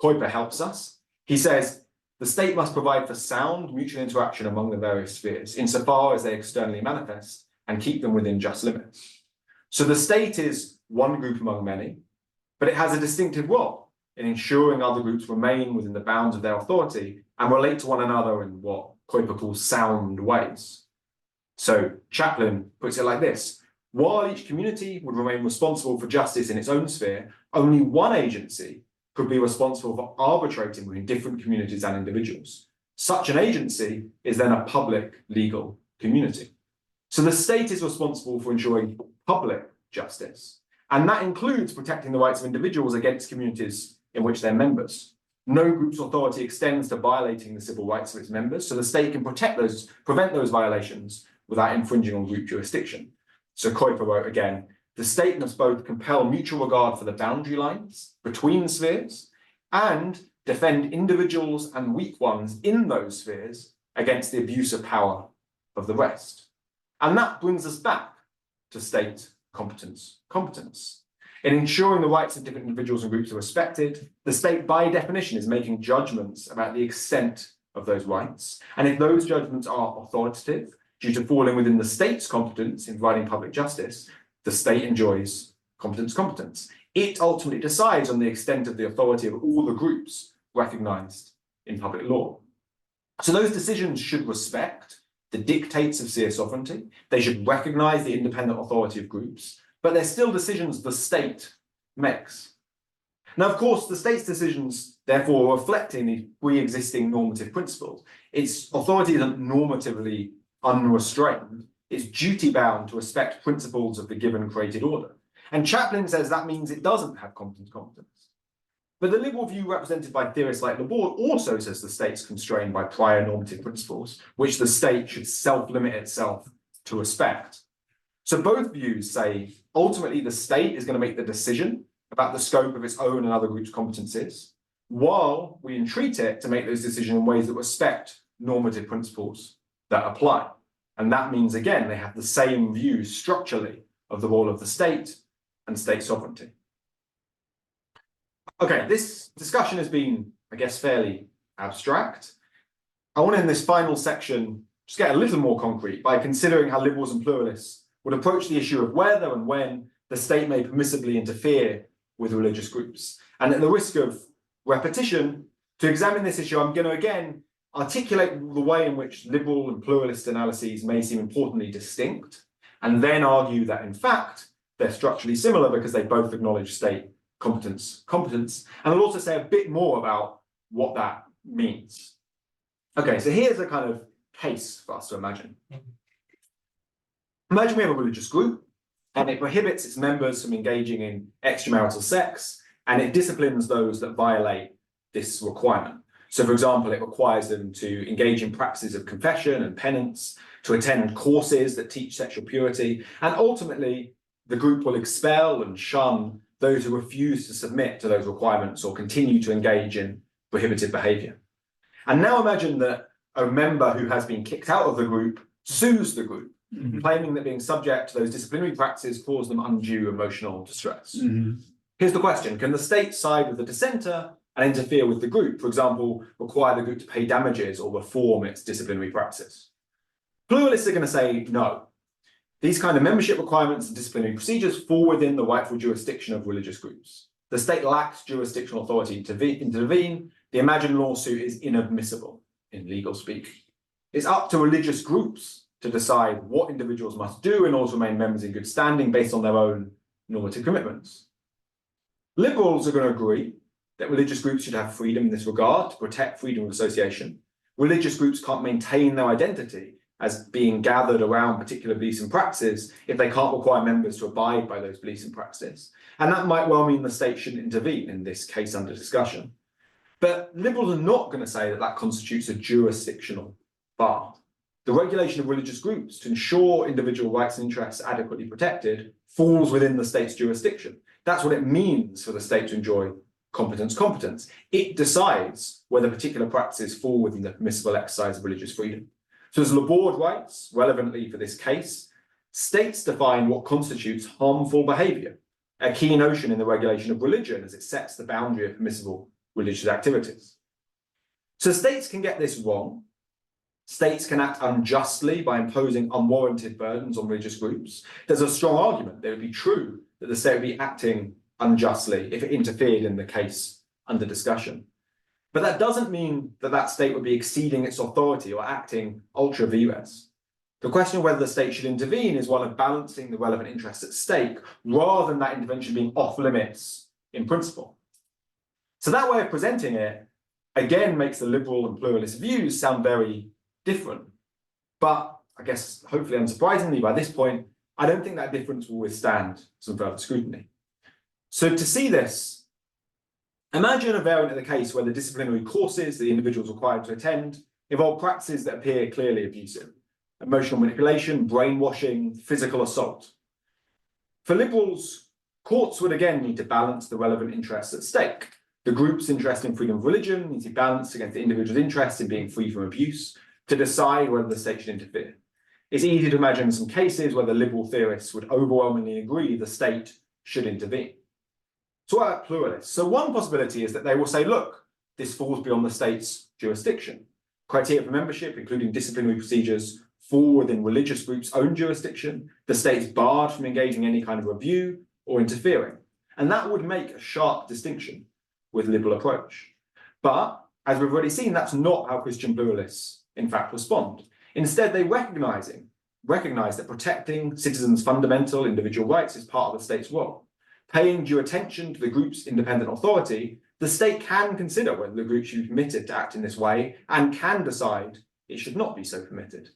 Kuiper helps us. He says, the state must provide for sound mutual interaction among the various spheres, insofar as they externally manifest, and keep them within just limits. So the state is one group among many, but it has a distinctive role in ensuring other groups remain within the bounds of their authority and relate to one another in what Kuiper calls sound ways. So Chaplin puts it like this: while each community would remain responsible for justice in its own sphere, only one agency could be responsible for arbitrating between different communities and individuals. Such an agency is then a public legal community. So the state is responsible for ensuring public justice, and that includes protecting the rights of individuals against communities in which they're members. No group's authority extends to violating the civil rights of its members, so the state can prevent those violations without infringing on group jurisdiction. So Kuiper wrote again, the state must both compel mutual regard for the boundary lines between spheres and defend individuals and weak ones in those spheres against the abuse of power of the rest. And that brings us back to state competence. In ensuring the rights of different individuals and groups are respected, the state by definition is making judgments about the extent of those rights. And if those judgments are authoritative, due to falling within the state's competence in providing public justice, the state enjoys competence. It ultimately decides on the extent of the authority of all the groups recognized in public law. So those decisions should respect the dictates of sphere sovereignty. They should recognize the independent authority of groups, but they're still decisions the state makes. Now, of course, the state's decisions, therefore, reflecting the pre-existing normative principles. Its authority isn't normatively unrestrained. It's duty-bound to respect principles of the given created order. And Chaplin says that means it doesn't have competence. But the liberal view represented by theorists like Laborde also says the state's constrained by prior normative principles, which the state should self-limit itself to respect. So both views say, ultimately, the state is going to make the decision about the scope of its own and other groups' competencies, while we entreat it to make those decisions in ways that respect normative principles that apply. And that means, again, they have the same views structurally of the role of the state and state sovereignty. Okay, this discussion has been, I guess, fairly abstract. I want to, in this final section, just get a little more concrete by considering how liberals and pluralists would approach the issue of whether and when the state may permissibly interfere with religious groups. And at the risk of repetition, to examine this issue, I'm going to again articulate the way in which liberal and pluralist analyses may seem importantly distinct, and then argue that, in fact, they're structurally similar because they both acknowledge state competence. And I'll also say a bit more about what that means. Okay, so here's a kind of case for us to imagine. Imagine we have a religious group, and it prohibits its members from engaging in extramarital sex, and it disciplines those that violate this requirement. So, for example, it requires them to engage in practices of confession and penance, to attend courses that teach sexual purity, and ultimately, the group will expel and shun those who refuse to submit to those requirements or continue to engage in prohibited behavior. And now imagine that a member who has been kicked out of the group sues the group, claiming that being subject to those disciplinary practices caused them undue emotional distress. Here's the question: can the state side with the dissenter and interfere with the group, for example, require the group to pay damages or reform its disciplinary practices? Pluralists are going to say no. These kind of membership requirements and disciplinary procedures fall within the rightful jurisdiction of religious groups. The state lacks jurisdictional authority to intervene. The imagined lawsuit is inadmissible in legal speak. It's up to religious groups to decide what individuals must do in order to remain members in good standing based on their own normative commitments. Liberals are going to agree that religious groups should have freedom in this regard to protect freedom of association. Religious groups can't maintain their identity as being gathered around particular beliefs and practices if they can't require members to abide by those beliefs and practices. And that might well mean the state shouldn't intervene in this case under discussion. But liberals are not going to say that that constitutes a jurisdictional bar. the regulation of religious groups to ensure individual rights and interests are adequately protected falls within the state's jurisdiction. That's what it means for the state to enjoy competence. It decides whether particular practices fall within the permissible exercise of religious freedom. So as Laborde writes, relevantly for this case, states define what constitutes harmful behaviour, a key notion in the regulation of religion as it sets the boundary of permissible religious activities. So states can get this wrong. States can act unjustly by imposing unwarranted burdens on religious groups. There's a strong argument that it would be true that the state would be acting unjustly if it interfered in the case under discussion. But that doesn't mean that that state would be exceeding its authority or acting ultra vires. The question of whether the state should intervene is one of balancing the relevant interests at stake rather than that intervention being off limits in principle. So that way of presenting it, again, makes the liberal and pluralist views sound very different. But I guess, hopefully unsurprisingly, by this point, I don't think that difference will withstand some further scrutiny. So to see this, imagine a variant of the case where the disciplinary courses the individual is required to attend involve practices that appear clearly abusive: emotional manipulation, brainwashing, physical assault. For liberals, courts would again need to balance the relevant interests at stake. The group's interest in freedom of religion needs to be balanced against the individual's interest in being free from abuse to decide whether the state should interfere. It's easy to imagine some cases where the liberal theorists would overwhelmingly agree the state should intervene. So what about pluralists? So one possibility is that they will say, look, this falls beyond the state's jurisdiction. Criteria for membership, including disciplinary procedures, fall within religious groups' own jurisdiction. The state's barred from engaging any kind of review or interfering. And that would make a sharp distinction with liberal approach. But as we've already seen, that's not how Christian pluralists in fact respond. Instead, they recognize that protecting citizens' fundamental individual rights is part of the state's role. Paying due attention to the group's independent authority, the state can consider whether the group should be permitted to act in this way and can decide it should not be so permitted.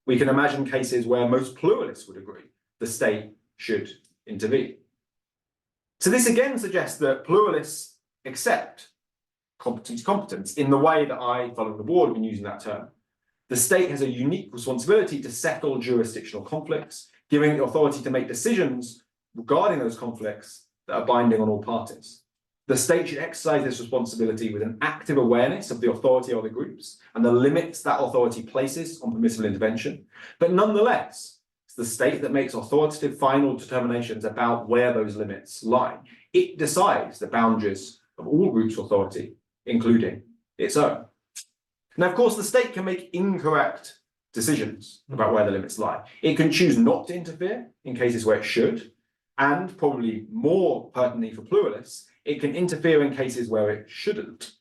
We can imagine cases where most pluralists would agree the state should intervene. So this again suggests that pluralists accept competence in the way that I, following the board, have been using that term. The state has a unique responsibility to settle jurisdictional conflicts, giving it the authority to make decisions regarding those conflicts that are binding on all parties. The state should exercise this responsibility with an active awareness of the authority of the groups and the limits that authority places on permissible intervention. But nonetheless, it's the state that makes authoritative final determinations about where those limits lie. It decides the boundaries of all groups' authority, including its own. Now, of course, the state can make incorrect decisions about where the limits lie. It can choose not to interfere in cases where it should, and probably more pertinently for pluralists, it can interfere in cases where it shouldn't.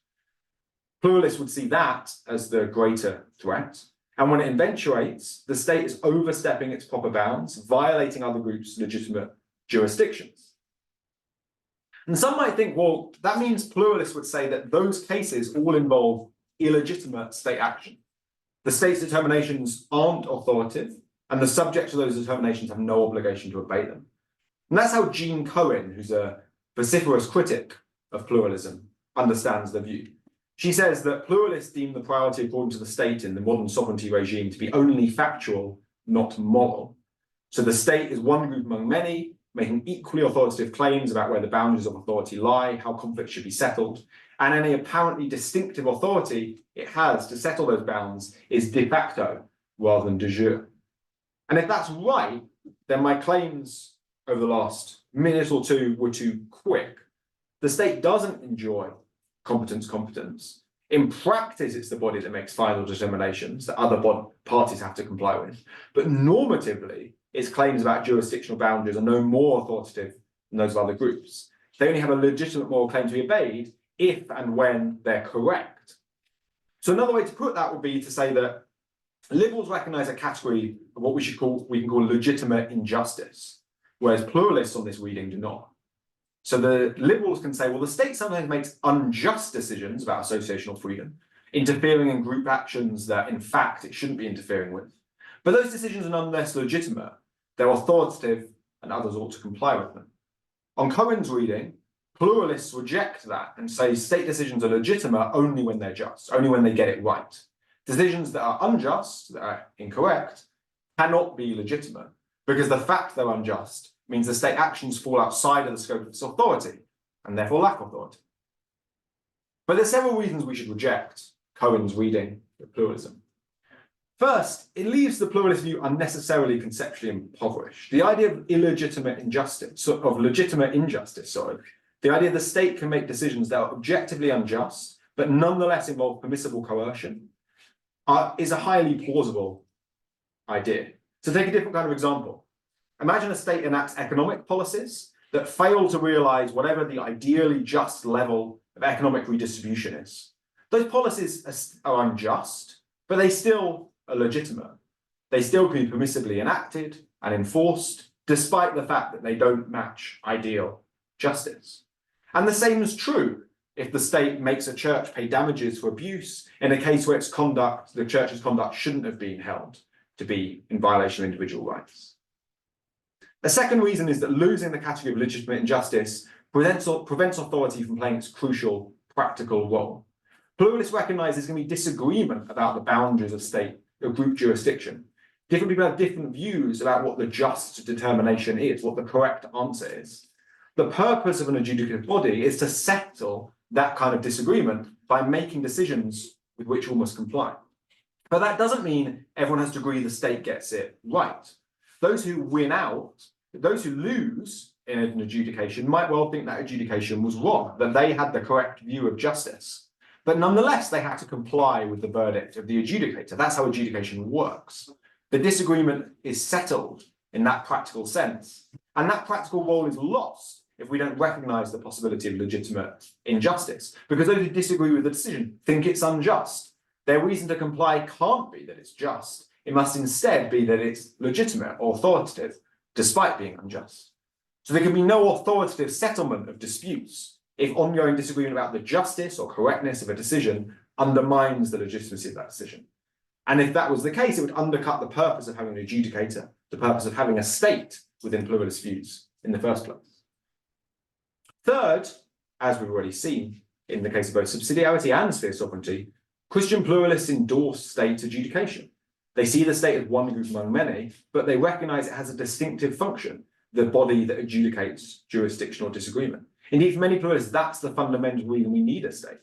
Pluralists would see that as the greater threat, and when it eventuates, the state is overstepping its proper bounds, violating other groups' legitimate jurisdictions. And some might think, well, that means pluralists would say that those cases all involve illegitimate state action. The state's determinations aren't authoritative, and the subjects of those determinations have no obligation to obey them. And that's how Jean Cohen, who's a vociferous critic of pluralism, understands the view. She says that pluralists deem the priority according to the state in the modern sovereignty regime to be only factual, not moral. So the state is one group among many, making equally authoritative claims about where the boundaries of authority lie, how conflicts should be settled, and any apparently distinctive authority it has to settle those bounds is de facto rather than de jure. And if that's right, then my claims over the last minute or two were too quick. The state doesn't enjoy competence. In practice, it's the body that makes final determinations that other parties have to comply with. But normatively, its claims about jurisdictional boundaries are no more authoritative than those of other groups. They only have a legitimate moral claim to be obeyed if and when they're correct. So another way to put that would be to say that liberals recognize a category of what we can call legitimate injustice, whereas pluralists on this reading do not. So the liberals can say, well, the state sometimes makes unjust decisions about associational freedom, interfering in group actions that in fact it shouldn't be interfering with. But those decisions are nonetheless legitimate. They're authoritative and others ought to comply with them. On Cohen's reading, pluralists reject that and say state decisions are legitimate only when they're just, only when they get it right. Decisions that are unjust, that are incorrect, cannot be legitimate, because the fact they're unjust means the state actions fall outside of the scope of its authority, and therefore lack authority. But there's several reasons we should reject Cohen's reading of pluralism. First, it leaves the pluralist view unnecessarily conceptually impoverished. The idea of legitimate injustice, the idea the state can make decisions that are objectively unjust, but nonetheless involve permissible coercion, is a highly plausible idea. To take a different kind of example, imagine a state enacts economic policies that fail to realize whatever the ideally just level of economic redistribution is. Those policies are unjust, but they still are legitimate. They still can be permissibly enacted and enforced, despite the fact that they don't match ideal justice. And the same is true if the state makes a church pay damages for abuse in a case where the church's conduct shouldn't have been held to be in violation of individual rights. A second reason is that losing the category of legitimate injustice prevents authority from playing its crucial practical role. Pluralists recognize there's going to be disagreement about the boundaries of group jurisdiction. Different people have different views about what the just determination is, what the correct answer is. The purpose of an adjudicative body is to settle that kind of disagreement by making decisions with which all must comply. But that doesn't mean everyone has to agree the state gets it right. Those who lose in an adjudication might well think that adjudication was wrong, that they had the correct view of justice. But nonetheless, they have to comply with the verdict of the adjudicator. That's how adjudication works. The disagreement is settled in that practical sense, and that practical role is lost if we don't recognize the possibility of legitimate injustice, because those who disagree with the decision think it's unjust. Their reason to comply can't be that it's just. It must instead be that it's legitimate or authoritative, despite being unjust. So there can be no authoritative settlement of disputes if ongoing disagreement about the justice or correctness of a decision undermines the legitimacy of that decision. And if that was the case, it would undercut the purpose of having an adjudicator, the purpose of having a state within pluralist views in the first place. Third, as we've already seen in the case of both subsidiarity and sphere sovereignty, Christian pluralists endorse state adjudication. They see the state as one group among many, but they recognize it has a distinctive function, the body that adjudicates jurisdictional disagreement. Indeed, for many pluralists, that's the fundamental reason we need a state.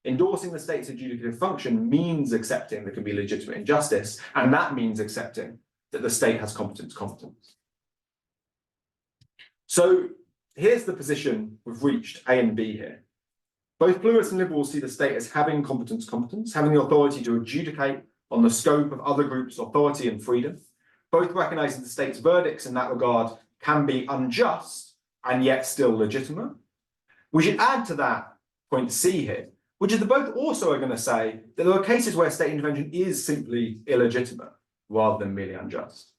Endorsing the state's adjudicative function means accepting there can be legitimate injustice, and that means accepting that the state has competence. So here's the position we've reached, A and B here. Both pluralists and liberals see the state as having competence, having the authority to adjudicate on the scope of other groups' authority and freedom. Both recognize that the state's verdicts in that regard can be unjust and yet still legitimate. We should add to that point C here, which is that both also are going to say that there are cases where state intervention is simply illegitimate rather than merely unjust.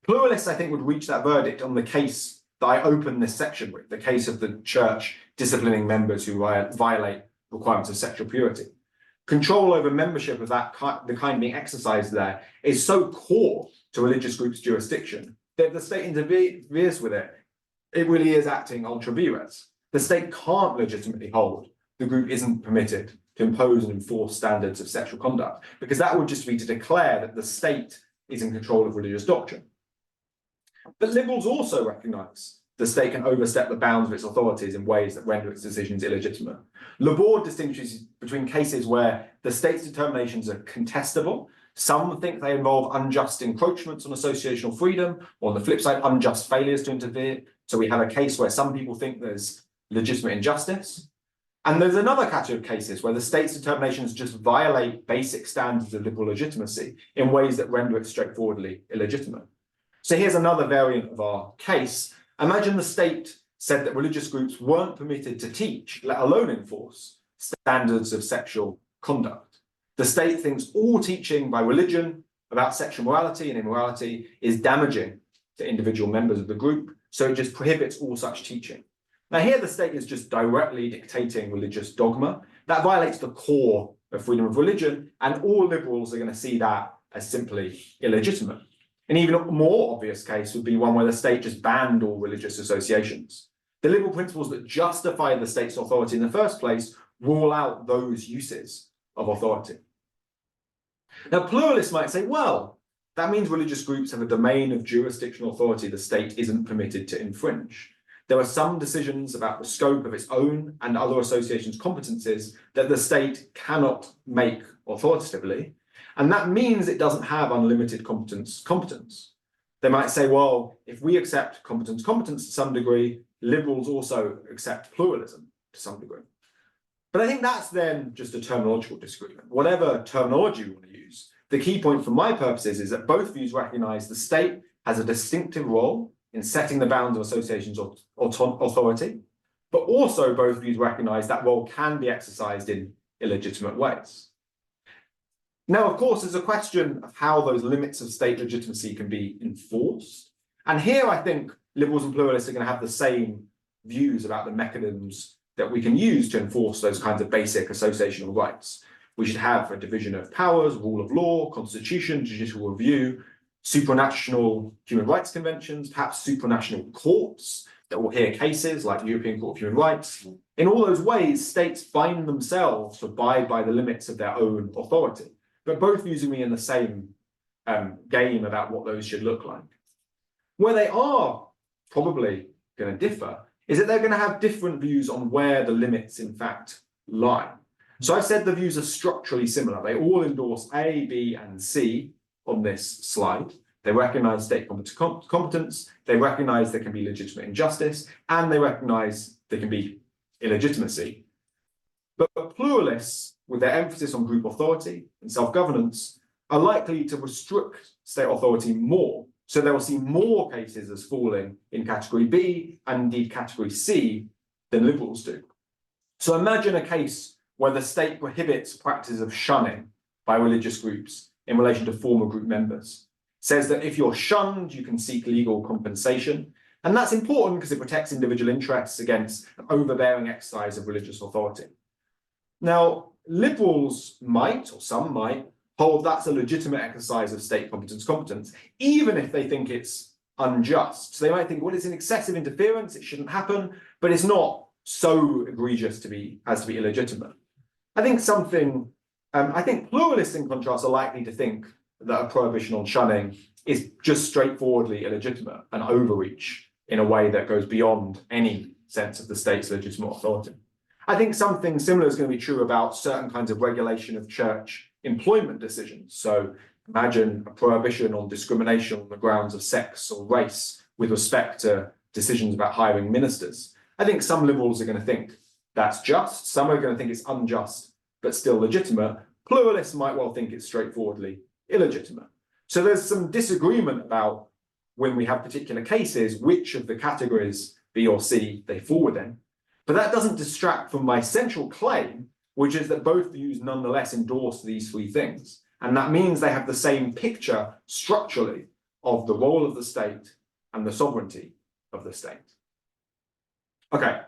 Pluralists, I think, would reach that verdict on the case that I opened this section with, the case of the church disciplining members who violate requirements of sexual purity. Control over membership of the kind being exercised there is so core to religious groups' jurisdiction that if the state interferes with it, it really is acting ultra vires. The state can't legitimately hold the group isn't permitted to impose and enforce standards of sexual conduct, because that would just be to declare that the state is in control of religious doctrine. But liberals also recognise the state can overstep the bounds of its authorities in ways that render its decisions illegitimate. Laborde distinguishes between cases where the state's determinations are contestable. Some think they involve unjust encroachments on associational freedom, or on the flip side, unjust failures to interfere. So we have a case where some people think there's legitimate injustice. And there's another category of cases where the state's determinations just violate basic standards of liberal legitimacy in ways that render it straightforwardly illegitimate. So here's another variant of our case. Imagine the state said that religious groups weren't permitted to teach, let alone enforce, standards of sexual conduct. The state thinks all teaching by religion about sexual morality and immorality is damaging to individual members of the group, so it just prohibits all such teaching. Now here the state is just directly dictating religious dogma. That violates the core of freedom of religion, and all liberals are going to see that as simply illegitimate. An even more obvious case would be one where the state just banned all religious associations. The liberal principles that justify the state's authority in the first place rule out those uses of authority. Now, pluralists might say, well, that means religious groups have a domain of jurisdictional authority the state isn't permitted to infringe. There are some decisions about the scope of its own and other associations' competencies that the state cannot make authoritatively, and that means it doesn't have unlimited competence. They might say, well, if we accept competence to some degree, liberals also accept pluralism to some degree. But I think that's then just a terminological disagreement. Whatever terminology we want to use, the key point for my purposes is that both views recognize the state has a distinctive role in setting the bounds of associations' authority, but also both views recognize that role can be exercised in illegitimate ways. Now, of course, there's a question of how those limits of state legitimacy can be enforced. And here I think liberals and pluralists are going to have the same views about the mechanisms that we can use to enforce those kinds of basic associational rights. We should have a division of powers, rule of law, constitution, judicial review, supranational human rights conventions, perhaps supranational courts that will hear cases like the European Court of Human Rights. In all those ways, states bind themselves to abide by the limits of their own authority, but both using me in the same game about what those should look like. Where they are probably going to differ is that they're going to have different views on where the limits in fact lie. So I've said the views are structurally similar. They all endorse A, B, and C on this slide. They recognize state competence, they recognize there can be legitimate injustice, and they recognize there can be illegitimacy. But pluralists, with their emphasis on group authority and self-governance, are likely to restrict state authority more. So they will see more cases as falling in category B and indeed category C than liberals do. So imagine a case where the state prohibits practices of shunning by religious groups in relation to former group members. It says that if you're shunned, you can seek legal compensation. And that's important because it protects individual interests against an overbearing exercise of religious authority. Now, liberals might, or some might, hold that's a legitimate exercise of state competence, even if they think it's unjust. So they might think, well, it's an excessive interference, it shouldn't happen, but it's not so egregious as to be illegitimate. I think pluralists, in contrast, are likely to think that a prohibition on shunning is just straightforwardly illegitimate, an overreach in a way that goes beyond any sense of the state's legitimate authority. I think something similar is going to be true about certain kinds of regulation of church employment decisions. So imagine a prohibition on discrimination on the grounds of sex or race with respect to decisions about hiring ministers. I think some liberals are going to think that's just, some are going to think it's unjust, but still legitimate. Pluralists might well think it's straightforwardly illegitimate. So there's some disagreement about when we have particular cases, which of the categories B or C they fall within. But that doesn't distract from my central claim, which is that both views nonetheless endorse these three things. And that means they have the same picture structurally of the role of the state and the sovereignty of the state. Okay,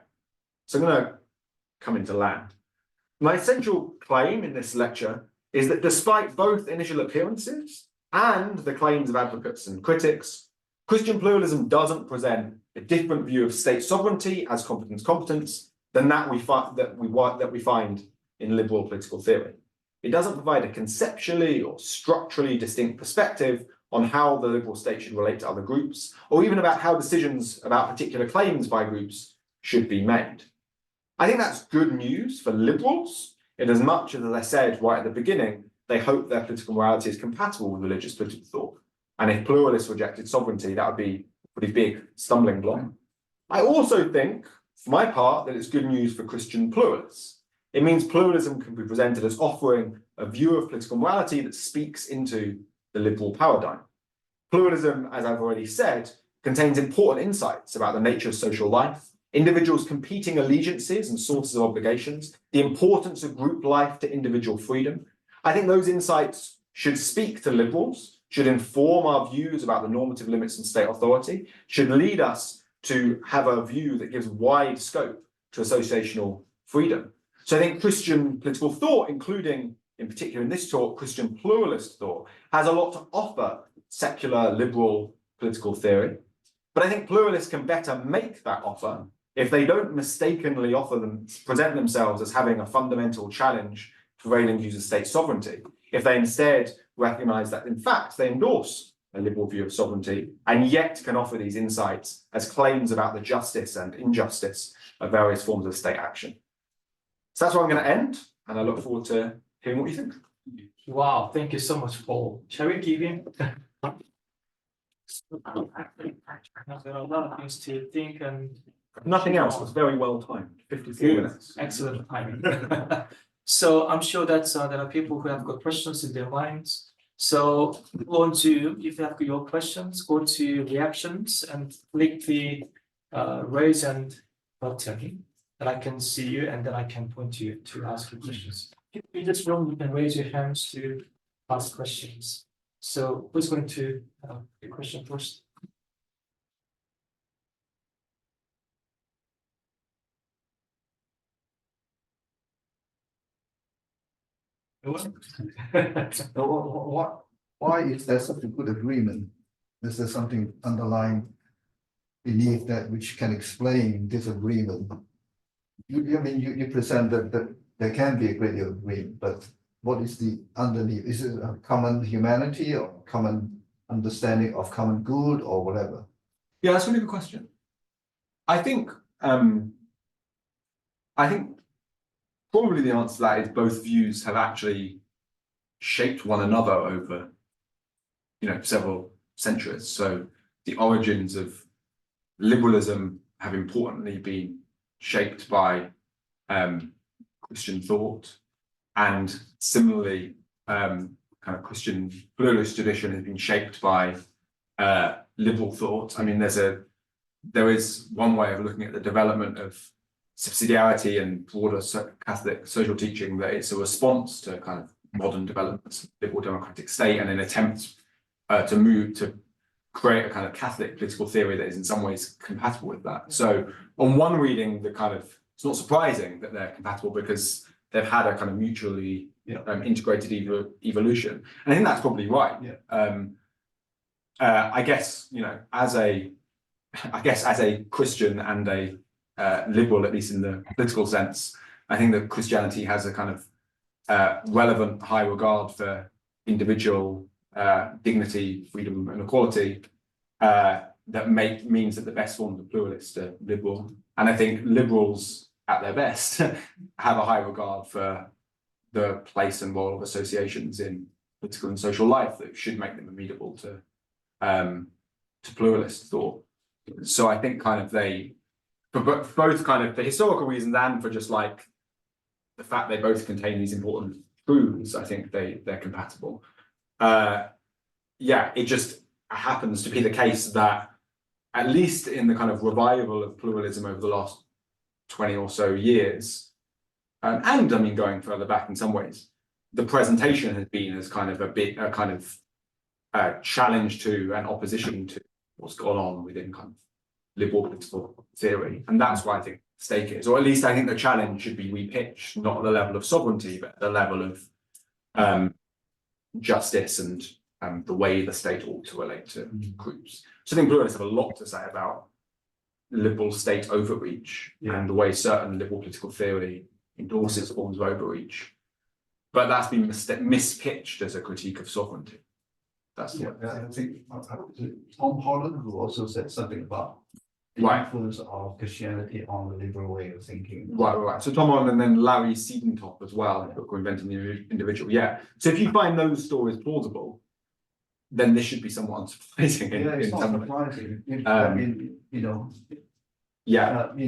so I'm going to come into land. My central claim in this lecture is that despite both initial appearances and the claims of advocates and critics, Christian pluralism doesn't present a different view of state sovereignty as competence than that we find in liberal political theory. It doesn't provide a conceptually or structurally distinct perspective on how the liberal state should relate to other groups, or even about how decisions about particular claims by groups should be made. I think that's good news for liberals, in as much as I said right at the beginning, they hope their political morality is compatible with religious political thought. And if pluralists rejected sovereignty, that would be a pretty big stumbling block. I also think, for my part, that it's good news for Christian pluralists. It means pluralism can be presented as offering a view of political morality that speaks into the liberal paradigm. Pluralism, as I've already said, contains important insights about the nature of social life, individuals' competing allegiances and sources of obligations, the importance of group life to individual freedom. I think those insights should speak to liberals, should inform our views about the normative limits of state authority, should lead us to have a view that gives wide scope to associational freedom. So I think Christian political thought, including, in particular in this talk, Christian pluralist thought, has a lot to offer secular liberal political theory. But I think pluralists can better make that offer if they don't mistakenly present themselves as having a fundamental challenge to prevailing views of state sovereignty. if they instead recognise that, in fact, they endorse a liberal view of sovereignty and yet can offer these insights as claims about the justice and injustice of various forms of state action. So that's where I'm going to end, and I look forward to hearing what you think. Wow, thank you so much, Paul. Shall we give him? There are a lot of things to think and. Nothing else. It was very well timed. 54 minutes. Excellent timing. So I'm sure that there are people who have got questions in their minds. So go on to, if you have your questions, go to reactions and click the raise hand button, and I can see you, and then I can point you to ask your questions. In this room, you can raise your hands to ask questions. So who's going to the question first? Why is there such a good agreement? Is there something underlying beneath that which can explain disagreement? You present that there can be a great deal of agreement, but what is the underneath? Is it a common humanity or common understanding of common good or whatever? Yeah, that's a really good question. I think probably the answer to that is both views have actually shaped one another over, several centuries. So the origins of liberalism have importantly been shaped by Christian thought, and similarly, kind of Christian pluralist tradition has been shaped by liberal thought. I mean, there is one way of looking at the development of subsidiarity and broader Catholic social teaching, that it's a response to kind of modern developments, liberal democratic state, and an attempt to create a kind of Catholic political theory that is in some ways compatible with that. So on one reading, it's not surprising that they're compatible because they've had a kind of mutually integrated evolution. And I think that's probably right. Yeah. I guess, as a Christian and a liberal, at least in the political sense, I think that Christianity has a kind of relevant high regard for individual dignity, freedom, and equality that means that the best forms of pluralists are liberal. And I think liberals, at their best, have a high regard for the place and role of associations in political and social life that should make them amenable to pluralist thought. So I think kind of for both kind of the historical reasons and for just like the fact they both contain these important truths, I think they're compatible. It just happens to be the case that at least in the kind of revival of pluralism over the last 20 or so years, and I mean going further back in some ways, the presentation has been as kind of a kind of challenge to and opposition to what's gone on within kind of liberal political theory. And that's why I think the stake is, or at least I think the challenge should be repitched, not at the level of sovereignty, but at the level of justice and the way the state ought to relate to groups. So I think pluralists have a lot to say about liberal state overreach and the way certain liberal political theory endorses forms of overreach. But that's been mispitched as a critique of sovereignty. That's I think Tom Holland, who also said something about the influence of Christianity on the liberal way of thinking. Right. So Tom Holland and then Larry Siedentop as well, the book Inventing the Individual. Yeah. So if you find those stories plausible, then this should be somewhat unsurprising. It's not surprising.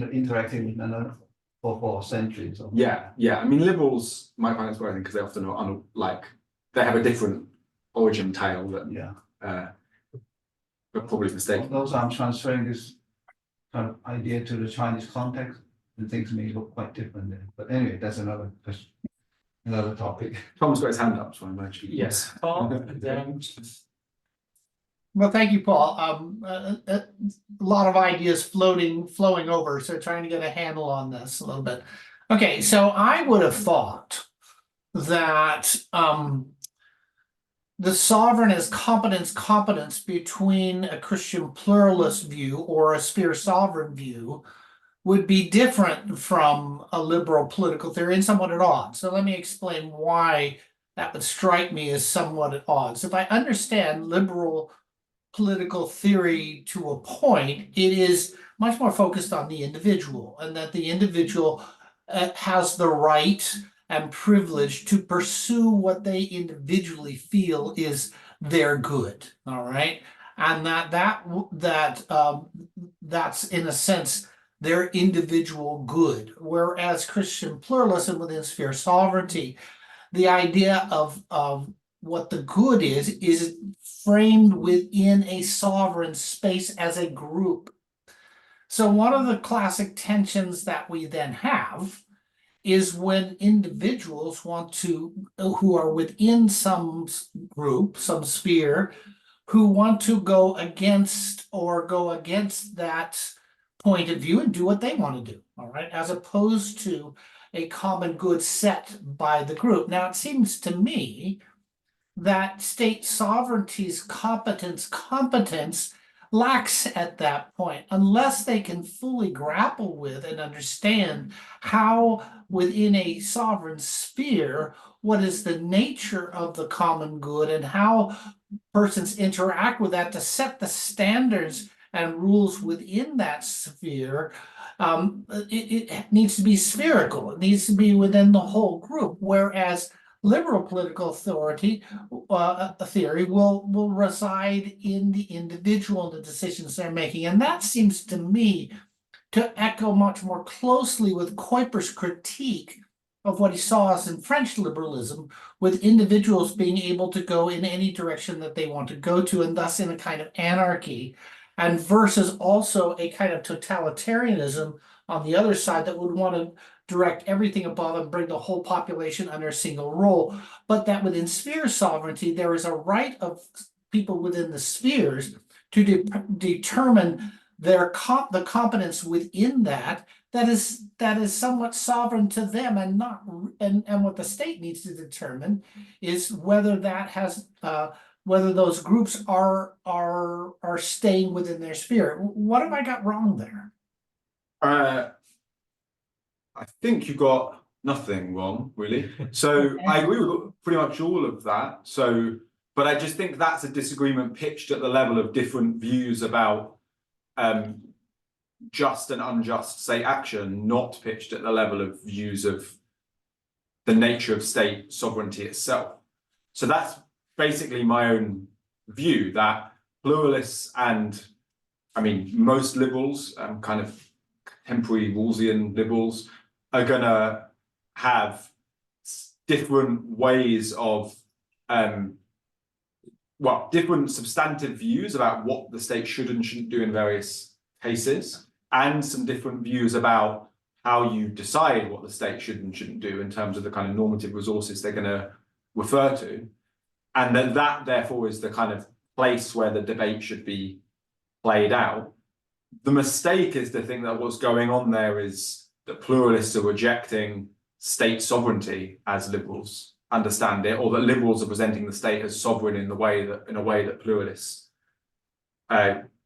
Interacting with another for centuries. I mean, liberals might find it surprising because they often are they have a different origin tale that but probably mistaken. Those I'm transferring this kind of idea to the Chinese context, and things may look quite different there. But anyway, that's another question, another topic. Tom's got his hand up, so I'm actually yes. Tom, and then. Well, thank you, Paul. A lot of ideas flowing over, so trying to get a handle on this a little bit. Okay, so I would have thought that the sovereign as competence between a Christian pluralist view or a sphere sovereign view would be different from a liberal political theory and somewhat at odds. So let me explain why that would strike me as somewhat at odds. If I understand liberal political theory to a point, it is much more focused on the individual, and that the individual has the right and privilege to pursue what they individually feel is their good. All right, and that's in a sense their individual good. Whereas Christian pluralism within sphere sovereignty, the idea of what the good is framed within a sovereign space as a group. So one of the classic tensions that we then have is when individuals want to, who are within some group, some sphere, who want to go against that point of view and do what they want to do, all right, as opposed to a common good set by the group. Now, it seems to me that state sovereignty's competence lacks at that point, unless they can fully grapple with and understand how within a sovereign sphere, what is the nature of the common good and how persons interact with that to set the standards and rules within that sphere. It needs to be spherical. It needs to be within the whole group, whereas liberal political authority theory will reside in the individual, the decisions they're making. And that seems to me to echo much more closely with Kuiper's critique of what he saw as in French liberalism, with individuals being able to go in any direction that they want to go to, and thus in a kind of anarchy, and versus also a kind of totalitarianism on the other side that would want to direct everything above and bring the whole population under a single rule. But that within sphere sovereignty, there is a right of people within the spheres to determine the competence within that is somewhat sovereign to them, and not and what the state needs to determine is whether that has whether those groups are staying within their sphere. What have I got wrong there? I think you got nothing wrong, really. So I agree with pretty much all of that. So, but I just think that's a disagreement pitched at the level of different views about just and unjust state action, not pitched at the level of views of the nature of state sovereignty itself. So that's basically my own view, that pluralists and, I mean, most liberals, kind of contemporary Rawlsian liberals, are going to have different ways of, different substantive views about what the state should and shouldn't do in various cases, and some different views about how you decide what the state should and shouldn't do in terms of the kind of normative resources they're going to refer to. And that therefore is the kind of place where the debate should be played out. The mistake is to think that what's going on there is that pluralists are rejecting state sovereignty as liberals understand it, or that liberals are presenting the state as sovereign in a way that pluralists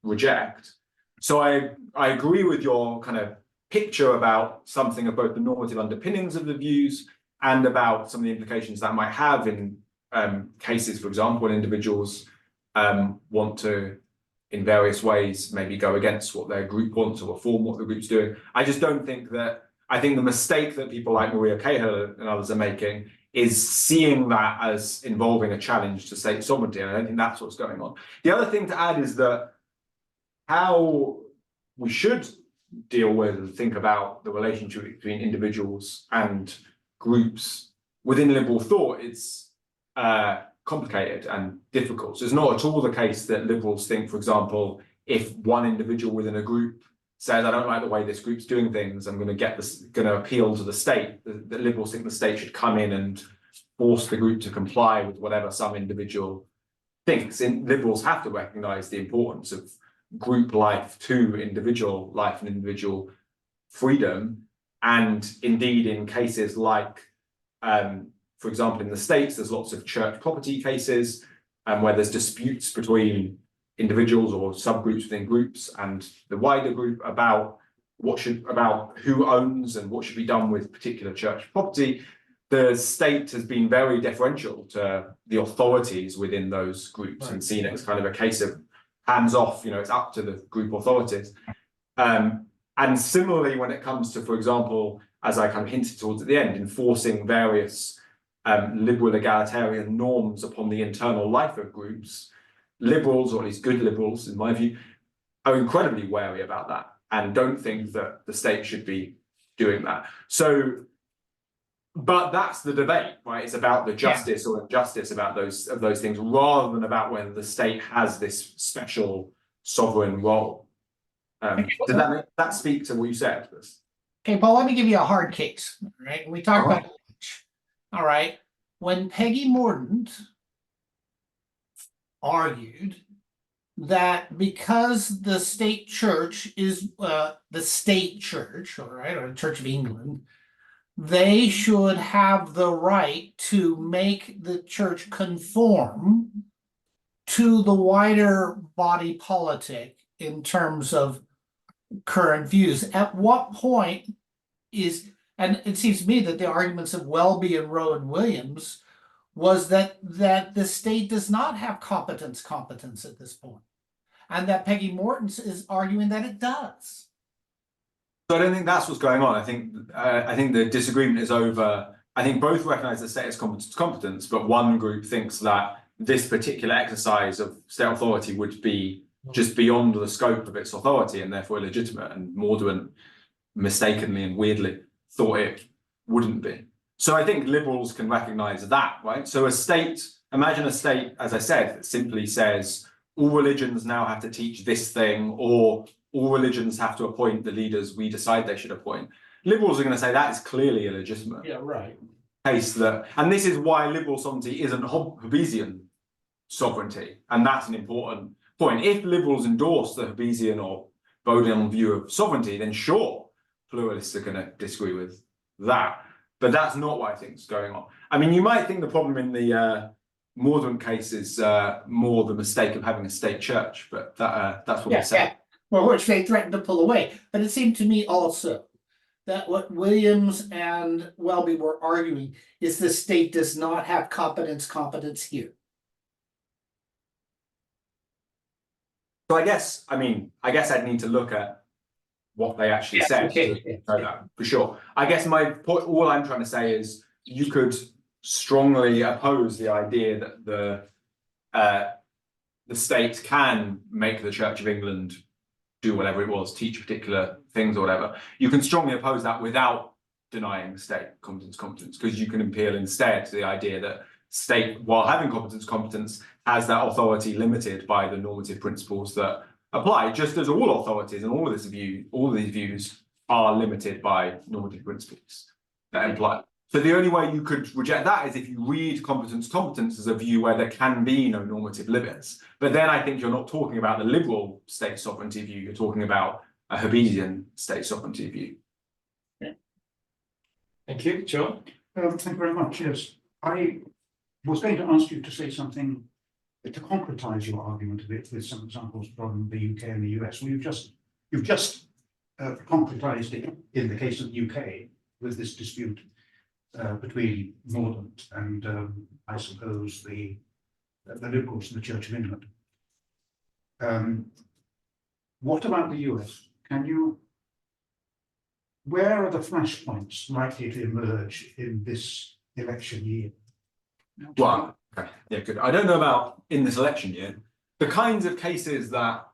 reject. So I agree with your kind of picture about something of both the normative underpinnings of the views and about some of the implications that might have in cases, for example, when individuals want to, in various ways, maybe go against what their group wants or reform what the group's doing. I just don't think that, I think the mistake that people like Maria Cahill and others are making is seeing that as involving a challenge to state sovereignty. And I don't think that's what's going on. The other thing to add is that how we should deal with and think about the relationship between individuals and groups within liberal thought, it's complicated and difficult. So it's not at all the case that liberals think, for example, if one individual within a group says, I don't like the way this group's doing things, I'm going to appeal to the state, that liberals think the state should come in and force the group to comply with whatever some individual thinks. And liberals have to recognize the importance of group life to individual life and individual freedom. And indeed, in cases like, for example, in the States, there's lots of church property cases where there's disputes between individuals or subgroups within groups and the wider group about who owns and what should be done with particular church property. the state has been very deferential to the authorities within those groups and seen it as kind of a case of hands off, it's up to the group authorities. And similarly, when it comes to, for example, as I kind of hinted towards at the end, enforcing various liberal egalitarian norms upon the internal life of groups, liberals, or at least good liberals, in my view, are incredibly wary about that and don't think that the state should be doing that. So, but that's the debate, right? It's about the justice or injustice about those things, rather than about whether the state has this special sovereign role. Does that speak to what you said? Okay, Paul, let me give you a hard case. All right, we talked about. All right, when Peggy Mordaunt argued that because the state church is the state church, all right, or the Church of England, they should have the right to make the church conform to the wider body politic in terms of current views. At what point is, and it seems to me that the arguments of Welby and Rowe and Williams was that the state does not have competence at this point, and that Peggy Mordaunt is arguing that it does. So I don't think that's what's going on. I think the disagreement is over. I think both recognise the state has competence, but one group thinks that this particular exercise of state authority would be just beyond the scope of its authority and therefore illegitimate, and Mordaunt mistakenly and weirdly thought it wouldn't be. So I think liberals can recognise that, right? So imagine a state, as I said, that simply says all religions now have to teach this thing, or all religions have to appoint the leaders we decide they should appoint. Liberals are going to say that is clearly illegitimate. Yeah, right. And this is why liberal sovereignty isn't Hobbesian sovereignty, and that's an important point. If liberals endorse the Hobbesian or Bodleian view of sovereignty, then sure, pluralists are going to disagree with that. But that's not what I think is going on. I mean, you might think the problem in the Mordaunt case is more the mistake of having a state church, but that's what they say. Well, which they threatened to pull away. But it seemed to me also that what Williams and Welby were arguing is the state does not have competence here. So I guess I'd need to look at what they actually said to know that for sure. I guess my point, all I'm trying to say is you could strongly oppose the idea that the state can make the Church of England do whatever it was, teach particular things or whatever. You can strongly oppose that without denying the state competence, because you can appeal instead to the idea that state, while having competence, has that authority limited by the normative principles that apply, just as all authorities and all of these views are limited by normative principles that imply. So the only way you could reject that is if you read competence as a view where there can be no normative limits. But then I think you're not talking about the liberal state sovereignty view, you're talking about a Hobbesian state sovereignty view. Thank you, Joe. Thank you very much. Yes, I was going to ask you to say something to concretise your argument a bit with some examples from the UK and the US. Well, you've just concretised it in the case of the UK with this dispute between Mordaunt and I suppose the liberals in the Church of England. What about the US? Where are the flashpoints likely to emerge in this election year? Well, okay. Yeah, good. I don't know about in this election year. The kinds of cases that,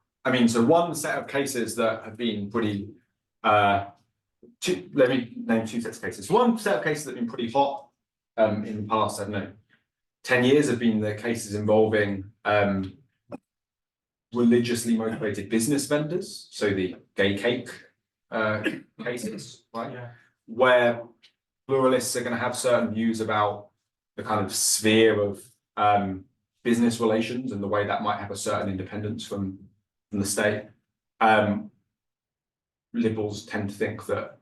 so one set of cases that have been pretty, let me name two sets of cases. One set of cases that have been pretty hot in the past, 10 years have been the cases involving religiously motivated business vendors. So the gay cake cases, right? Yeah. Where pluralists are going to have certain views about the kind of sphere of business relations and the way that might have a certain independence from the state. Liberals tend to think that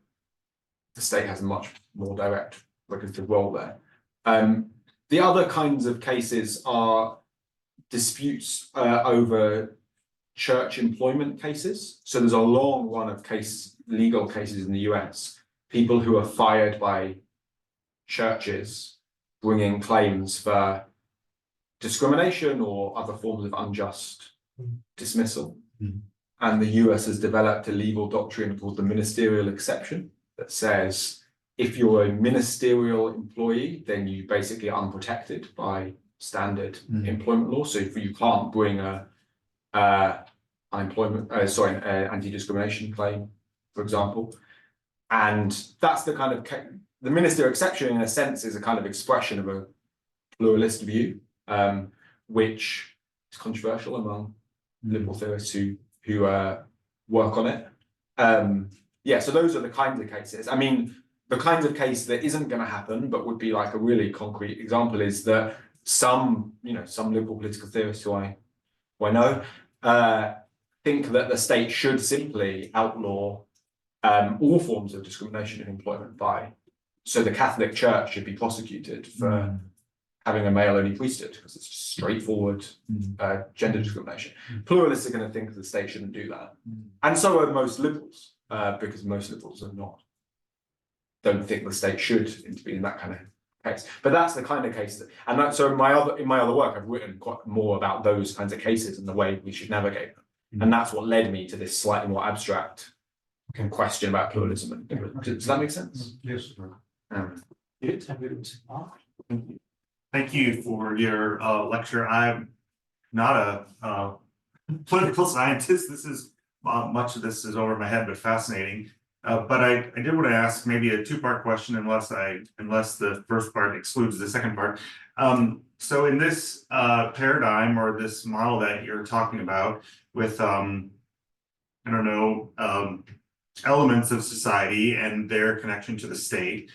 the state has a much more direct regulative role there. The other kinds of cases are disputes over church employment cases. So there's a long run of legal cases in the US, people who are fired by churches bringing claims for discrimination or other forms of unjust dismissal. And the US has developed a legal doctrine called the ministerial exception that says if you're a ministerial employee, then you basically are unprotected by standard employment law. So if you can't bring a anti-discrimination claim, for example. And that's the kind of the ministerial exception, in a sense, is a kind of expression of a pluralist view, which is controversial among liberal theorists who work on it. Yeah, so those are the kinds of cases. I mean, the kinds of case that isn't going to happen, but would be like a really concrete example, is that some liberal political theorists who I know think that the state should simply outlaw all forms of discrimination in employment so the Catholic Church should be prosecuted for having a male-only priesthood because it's straightforward gender discrimination. Pluralists are going to think the state shouldn't do that, and so are most liberals, because most liberals don't think the state should intervene in that kind of case. But that's the kind of case so in my other work, I've written quite more about those kinds of cases and the way we should navigate them, and that's what led me to this slightly more abstract question about pluralism. Does that make sense? Yes. Good. Thank you for your lecture. I'm not a political scientist. This is much of this is over my head, but fascinating. But I did want to ask maybe a two-part question, unless the first part excludes the second part. So in this paradigm or this model that you're talking about with elements of society and their connection to the state,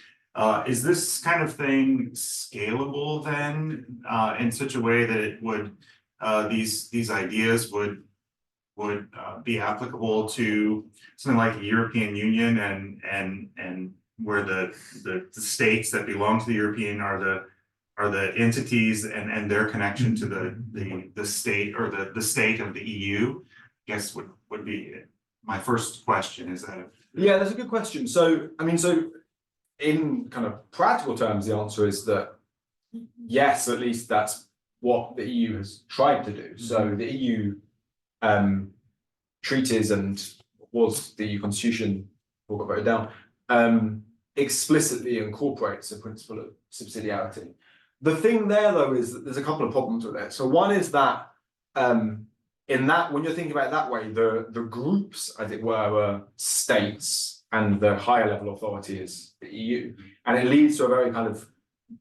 is this kind of thing scalable then, in such a way that it would these ideas would be applicable to something like the European Union and where the states that belong to the European are the entities and their connection to the state or the state of the EU? I guess would be my first question. Is that Yeah, that's a good question. So in kind of practical terms, the answer is that yes, at least that's what the EU has tried to do. So the EU treaties and was the EU constitution all got voted down, explicitly incorporates the principle of subsidiarity. The thing there, though, is that there's a couple of problems with it. So one is that in that, when you're thinking about it that way, the groups, as it were states, and the higher level authority is the EU. And it leads to a very kind of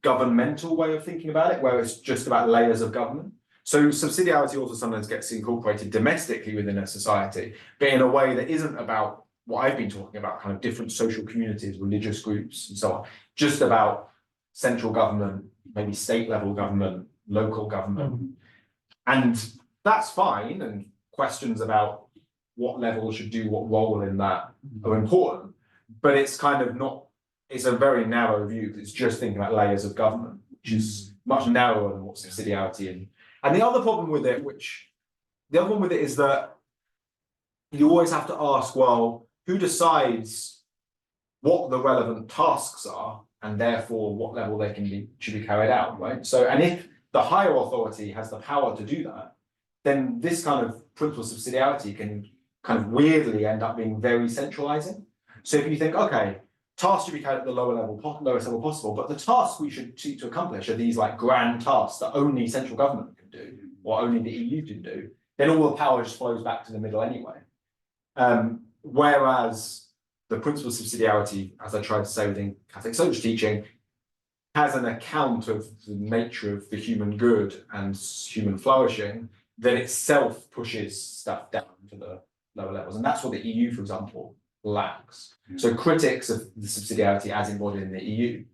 governmental way of thinking about it, where it's just about layers of government. So subsidiarity also sometimes gets incorporated domestically within a society, but in a way that isn't about what I've been talking about, kind of different social communities, religious groups, and so on. Just about central government, maybe state level government, local government. And that's fine, and questions about what level should do what role in that are important, but it's kind of not, it's a very narrow view. It's just thinking about layers of government, which is much narrower than what subsidiarity and the other problem with it is that you always have to ask, well, who decides what the relevant tasks are and therefore what level they should be carried out, right? So, and if the higher authority has the power to do that, then this kind of principle of subsidiarity can kind of weirdly end up being very centralizing. So if you think, okay, tasks should be carried at the lowest level possible, but the tasks we should seek to accomplish are these like grand tasks that only central government can do, or only the EU can do, then all the power just flows back to the middle anyway. Whereas the principle of subsidiarity, as I tried to say within Catholic social teaching, has an account of the nature of the human good and human flourishing that itself pushes stuff down to the lower levels. And that's what the EU, for example, lacks. So critics of the subsidiarity as embodied in the EU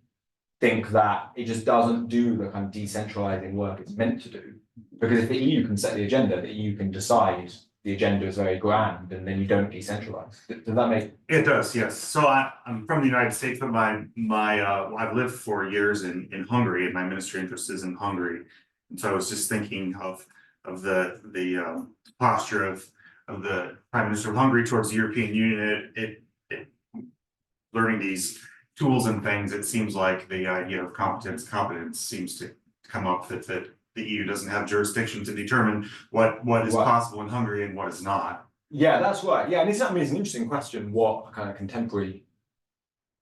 think that it just doesn't do the kind of decentralizing work it's meant to do. Because if the EU can set the agenda, the EU can decide the agenda is very grand, and then you don't decentralize. Does that make? It does, yes. So I'm from the United States, but I've lived for years in Hungary, and my ministry interest is in Hungary. And so I was just thinking of the posture of the Prime Minister of Hungary towards the European Union. It learning these tools and things, it seems like the idea of competence seems to come up that the EU doesn't have jurisdiction to determine what is Right. possible in Hungary and what is not. Yeah, that's right. Yeah, and it's an interesting question what kind of contemporary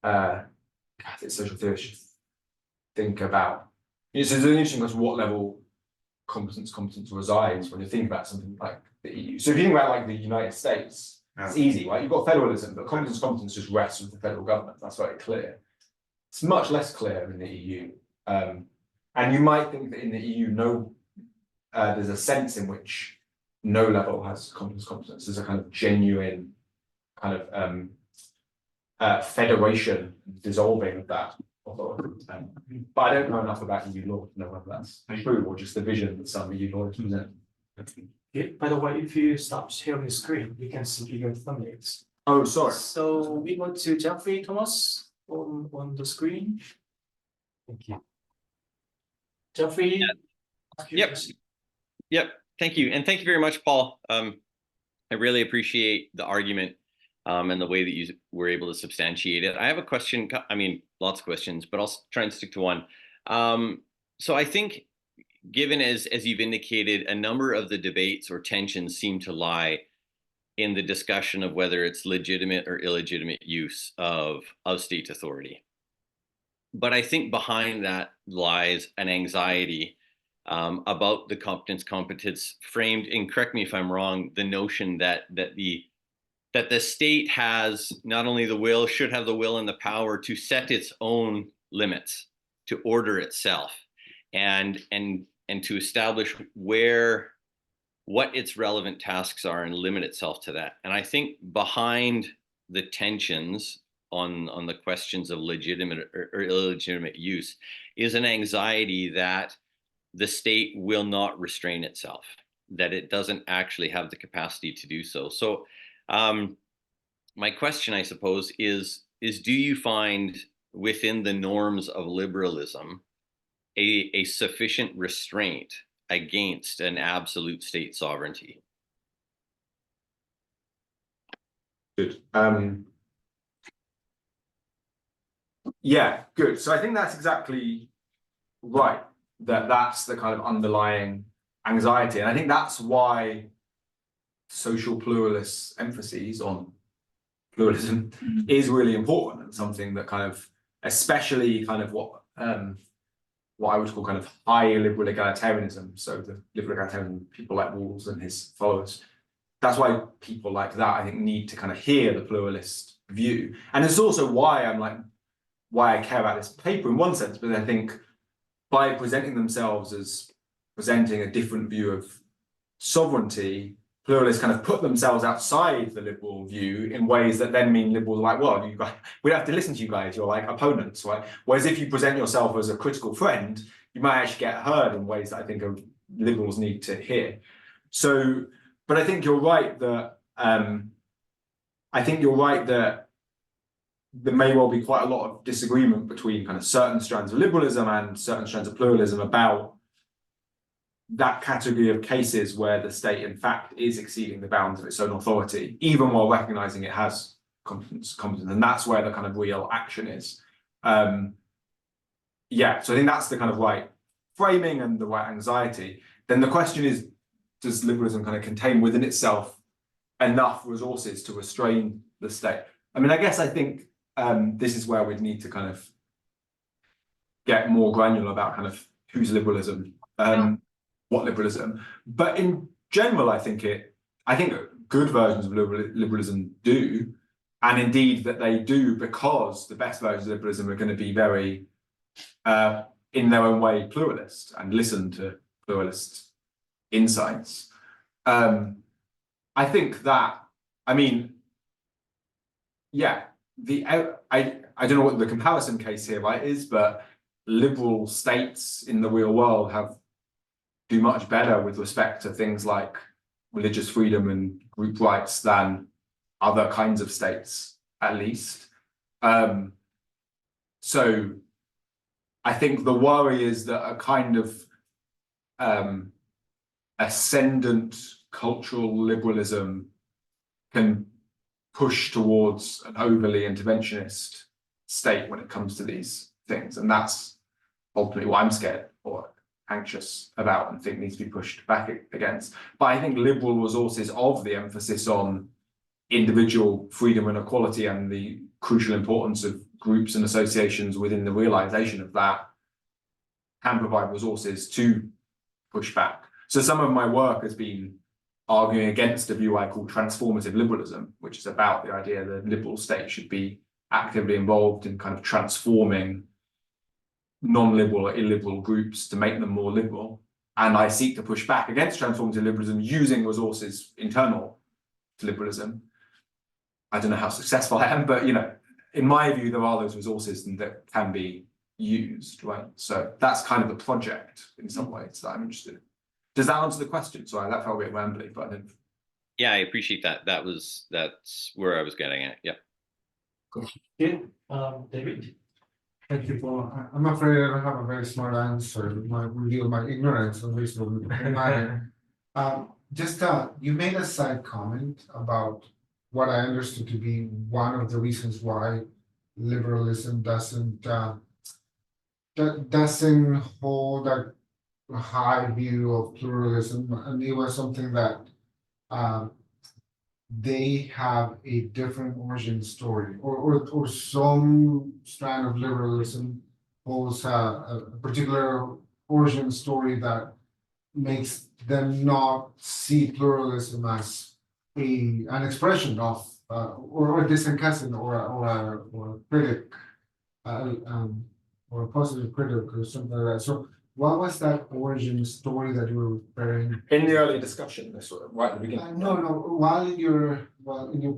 Catholic social theorists think about. It's an interesting question what level competence resides when you think about something like the EU. So if you think about like the United States, it's easy, right? You've got federalism, but competence just rests with the federal government. That's very clear. It's much less clear in the EU. And you might think that in the EU, there's a sense in which no level has competence. There's a kind of genuine kind of federation, dissolving of that authority. But I don't know enough about EU law to know whether that's true or just the vision that some EU lawyers present. Okay, by the way, if you stop sharing the screen, you can see your thumbnails. Oh, sorry. So we go to Jeffrey Thomas on the screen. Thank you. Jeffrey. Yep. Thank you. And thank you very much, Paul. I really appreciate the argument and the way that you were able to substantiate it. I have a question. I mean, lots of questions, but I'll try and stick to one. So I think, given as you've indicated, a number of the debates or tensions seem to lie in the discussion of whether it's legitimate or illegitimate use of state authority. But I think behind that lies an anxiety about the competence framed, and correct me if I'm wrong, the notion that the state has not only the will, should have the will and the power to set its own limits, to order itself, and to establish what its relevant tasks are and limit itself to that. And I think behind the tensions on the questions of legitimate or illegitimate use is an anxiety that the state will not restrain itself, that it doesn't actually have the capacity to do so. So my question, I suppose, is do you find within the norms of liberalism a sufficient restraint against an absolute state sovereignty? Good. Yeah, good. So I think that's exactly right. That's the kind of underlying anxiety. And I think that's why social pluralist emphases on pluralism is really important, and something that kind of, especially kind of what I would call kind of high liberal egalitarianism. So the liberal egalitarian people like Rawls and his followers. That's why people like that, I think, need to kind of hear the pluralist view. And it's also why I care about this paper in one sense, but I think by presenting themselves as presenting a different view of sovereignty, pluralists kind of put themselves outside the liberal view in ways that then mean liberals are like, well, you guys, we don't have to listen to you guys, you're like opponents, right? Whereas if you present yourself as a critical friend, you might actually get heard in ways that I think liberals need to hear. So, but I think you're right that there may well be quite a lot of disagreement between kind of certain strands of liberalism and certain strands of pluralism about that category of cases where the state, in fact, is exceeding the bounds of its own authority, even while recognizing it has competence, and that's where the kind of real action is. Yeah, so I think that's the kind of right framing and the right anxiety. Then the question is, does liberalism kind of contain within itself enough resources to restrain the state? I mean, I guess I think this is where we'd need to kind of get more granular about kind of whose liberalism, what liberalism. But in general, I think good versions of liberalism do, and indeed that they do because the best versions of liberalism are going to be very, in their own way, pluralist and listen to pluralist insights. I think that, I mean, yeah, I don't know what the comparison case here, right, is, but liberal states in the real world do much better with respect to things like religious freedom and group rights than other kinds of states, at least. So I think the worry is that a kind of ascendant cultural liberalism can push towards an overly interventionist state when it comes to these things, and that's ultimately what I'm scared or anxious about and think needs to be pushed back against. But I think liberal resources of the emphasis on individual freedom and equality and the crucial importance of groups and associations within the realization of that can provide resources to push back. So some of my work has been arguing against a view I call transformative liberalism, which is about the idea that the liberal state should be actively involved in kind of transforming non-liberal or illiberal groups to make them more liberal. And I seek to push back against transformative liberalism using resources internal to liberalism. I don't know how successful I am, but in my view, there are those resources that can be used, right? So that's kind of the project in some ways that I'm interested in. Does that answer the question? Sorry, that felt a bit rambly, but I didn't. Yeah, I appreciate that. That's where I was getting at. Yeah. Yeah, David. Thank you, Paul. I'm afraid I don't have a very smart answer. It might reveal my ignorance on this one. You made a side comment about what I understood to be one of the reasons why liberalism doesn't hold a high view of pluralism, and it was something that they have a different origin story, or some strand of liberalism holds a particular origin story that makes them not see pluralism as an expression of or a distant cousin or a critic or a positive critic or something like that. So what was that origin story that you were referring? In the early discussion, this sort of right at the beginning. No, while in your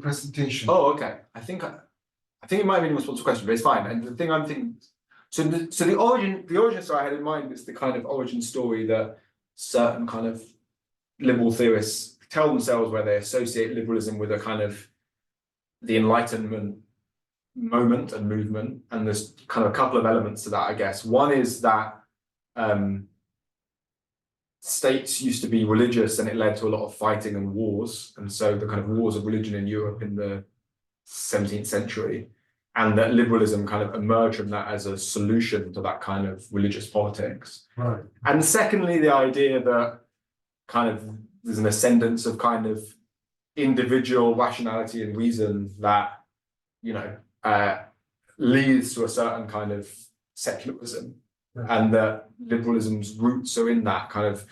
presentation. Oh, okay. I think it might have been a response to a question, but it's fine. And the thing I'm thinking, so the origin story I had in mind is the kind of origin story that certain kind of liberal theorists tell themselves, where they associate liberalism with a kind of the Enlightenment moment and movement. And there's kind of a couple of elements to that, I guess. One is that states used to be religious, and it led to a lot of fighting and wars, and so the kind of wars of religion in Europe in the 17th century, and that liberalism kind of emerged from that as a solution to that kind of religious politics. Right. And secondly, the idea that kind of there's an ascendance of kind of individual rationality and reason that leads to a certain kind of secularism. And that liberalism's roots are in that kind of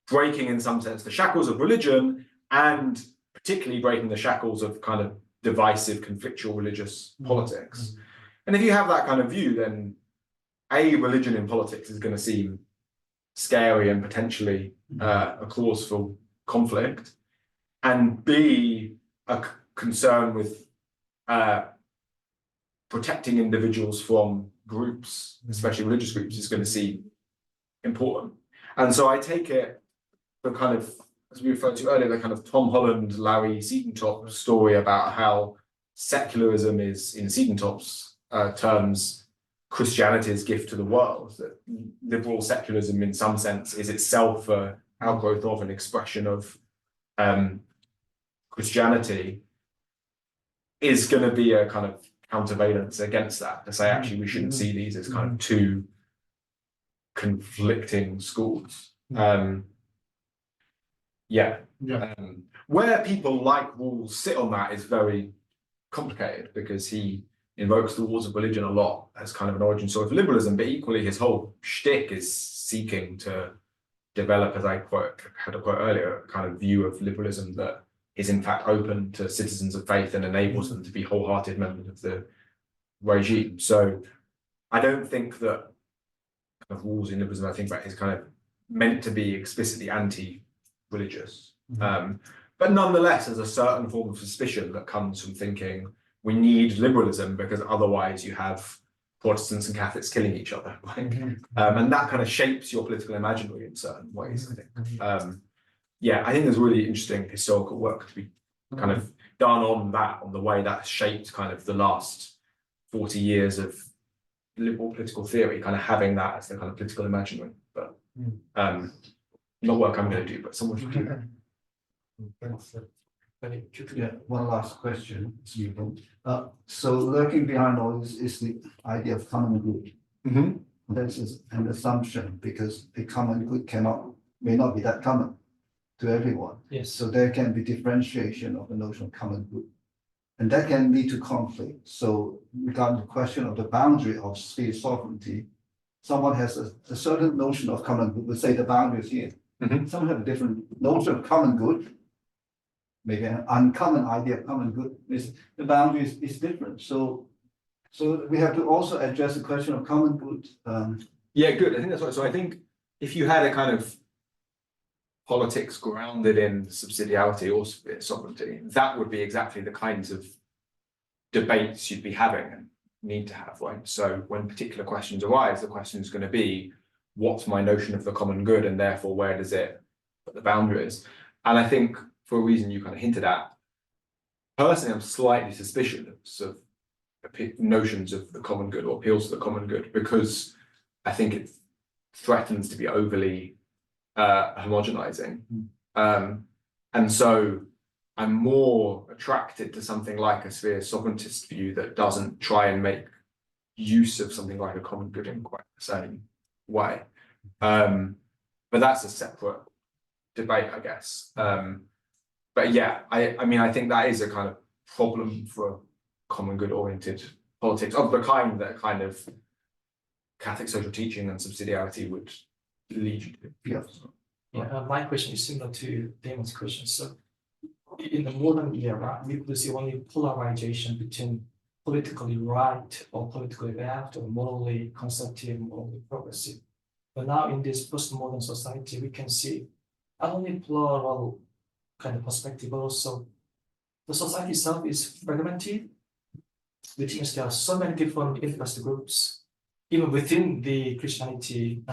breaking, in some sense, the shackles of religion, and particularly breaking the shackles of kind of divisive, conflictual religious politics. And if you have that kind of view, then A, religion in politics is going to seem scary and potentially a cause for conflict, and B, a concern with protecting individuals from groups, especially religious groups, is going to seem important. And so I take it the kind of, as we referred to earlier, the kind of Tom Holland, Larry Seatentop story about how secularism is, in Seatentop's terms, Christianity's gift to the world. That liberal secularism, in some sense, is itself an outgrowth of an expression of Christianity, is going to be a kind of countervalence against that, to say actually we shouldn't see these as kind of two conflicting schools. Where people like Rawls sit on that is very complicated, because he invokes the wars of religion a lot as kind of an origin story for liberalism, but equally his whole shtick is seeking to develop, as I had a quote earlier, a kind of view of liberalism that is in fact open to citizens of faith and enables them to be wholehearted members of the regime. So I don't think that kind of Rawls in liberalism, I think that is kind of meant to be explicitly anti-religious. But nonetheless, there's a certain form of suspicion that comes from thinking we need liberalism because otherwise you have Protestants and Catholics killing each other. And that kind of shapes your political imaginary in certain ways, I think. I think there's really interesting historical work to be kind of done on that, on the way that shaped kind of the last 40 years of liberal political theory, kind of having that as the kind of political imaginary. But not work I'm going to do, but someone should do that. very quickly. Yeah, one last question, Stephen. So lurking behind all this is the idea of common good. Mhm. This is an assumption because a common good may not be that common to everyone. Yes. So there can be differentiation of the notion of common good. And that can lead to conflict. So regarding the question of the boundary of state sovereignty, someone has a certain notion of common good, let's say the boundary is here. Mhm. Some have a different notion of common good. Maybe an uncommon idea of common good is the boundary is different. So we have to also address the question of common good. Yeah, good. I think that's right. So I think if you had a kind of politics grounded in subsidiarity or sovereignty, that would be exactly the kinds of debates you'd be having and need to have, right? So when particular questions arise, the question is going to be, what's my notion of the common good, and therefore where does it put the boundaries? And I think for a reason you kind of hinted at, personally, I'm slightly suspicious of notions of the common good or appeals to the common good, because I think it threatens to be overly homogenizing. And so I'm more attracted to something like a sphere sovereigntist view that doesn't try and make use of something like a common good in quite the same way. But that's a separate debate, I guess. But yeah, I mean, I think that is a kind of problem for common good oriented politics of the kind that kind of Catholic social teaching and subsidiarity would lead you to. Yes. Yeah, my question is similar to Damon's question. So in the modern era, we could see only polarization between politically right or politically left, or morally conservative, morally progressive. But now in this postmodern society, we can see not only plural kind of perspective, but also the society itself is fragmented, which means there are so many different interest groups. Even within the Christianity,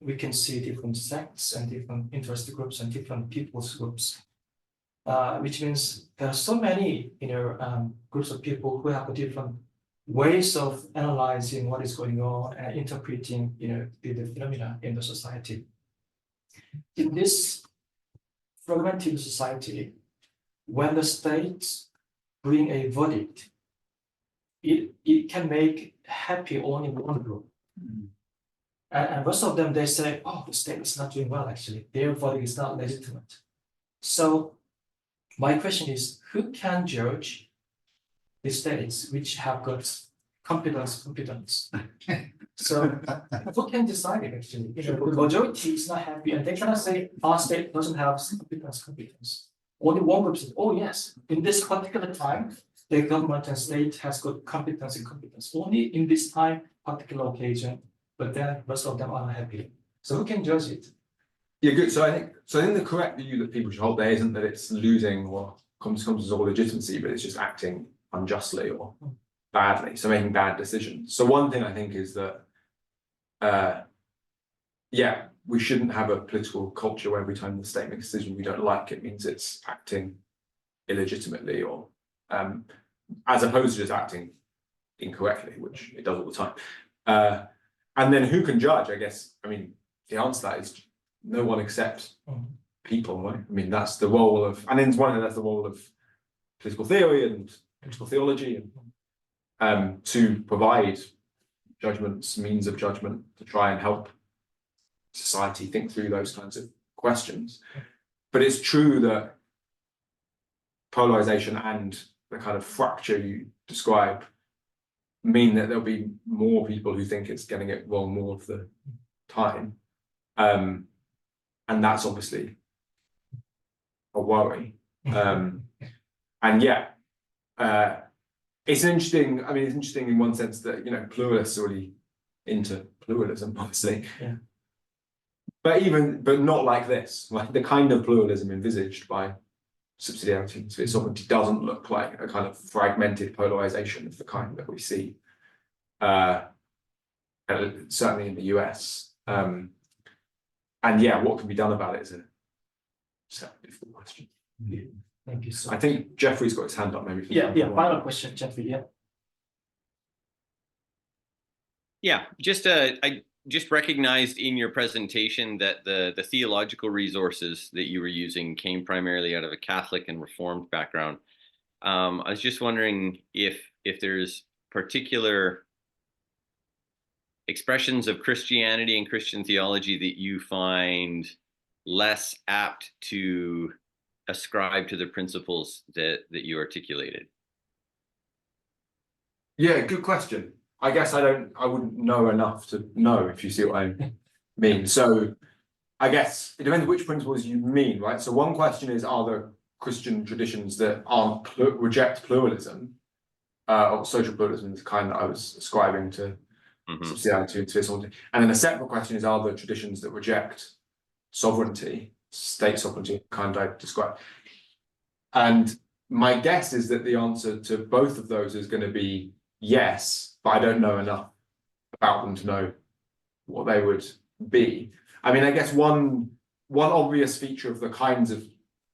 we can see different sects and different interest groups and different people's groups, which means there are so many, groups of people who have different ways of analyzing what is going on and interpreting, the phenomena in the society. In this fragmented society, when the states bring a verdict, it can make happy only one group. And most of them, they say, oh, the state is not doing well, actually. Their verdict is not legitimate. So my question is, who can judge the states which have got competence? So who can decide it, actually? The majority is not happy, and they cannot say our state doesn't have competence. Only one group says, oh yes, in this particular time, the government and state has got competence. Only in this time, particular occasion, but then most of them are not happy. So who can judge it? Yeah, good. So I think the correct view that people should hold there isn't that it's losing or comes as all legitimacy, but it's just acting unjustly or badly, so making bad decisions. So one thing I think is that we shouldn't have a political culture where every time the state makes a decision we don't like, it means it's acting illegitimately or as opposed to just acting incorrectly, which it does all the time. And then who can judge? I guess, I mean, the answer to that is no one except people, right? I mean, that's the role of, and in one way, that's the role of political theory and political theology, and to provide judgments, means of judgment, to try and help society think through those kinds of questions. But it's true that polarization and the kind of fracture you describe mean that there'll be more people who think it's getting it wrong more of the time. And that's obviously a worry. And it's interesting. I mean, it's interesting in one sense that, pluralists are really into pluralism, obviously. Yeah. But not like this. Like the kind of pluralism envisaged by subsidiarity, sphere sovereignty, doesn't look like a kind of fragmented polarization of the kind that we see, certainly in the US. And what can be done about it is a difficult question. Yeah. Thank you so I much. think Jeffrey's got his hand up, maybe. Final question, Jeffrey. Yeah, just I just recognized in your presentation that the theological resources that you were using came primarily out of a Catholic and Reformed background. I was just wondering if there's particular expressions of Christianity and Christian theology that you find less apt to ascribe to the principles that you articulated. Yeah, good question. I guess I wouldn't know enough to know, if you see what I mean. So I guess it depends which principles you mean, right? So one question is, are there Christian traditions that reject pluralism, or social pluralism, the kind that I was ascribing to subsidiarity and disagreement. And then a separate question is, are there traditions that reject sovereignty, state sovereignty, kind I described? And my guess is that the answer to both of those is going to be yes, but I don't know enough about them to know what they would be. I mean, I guess one obvious feature of the kinds of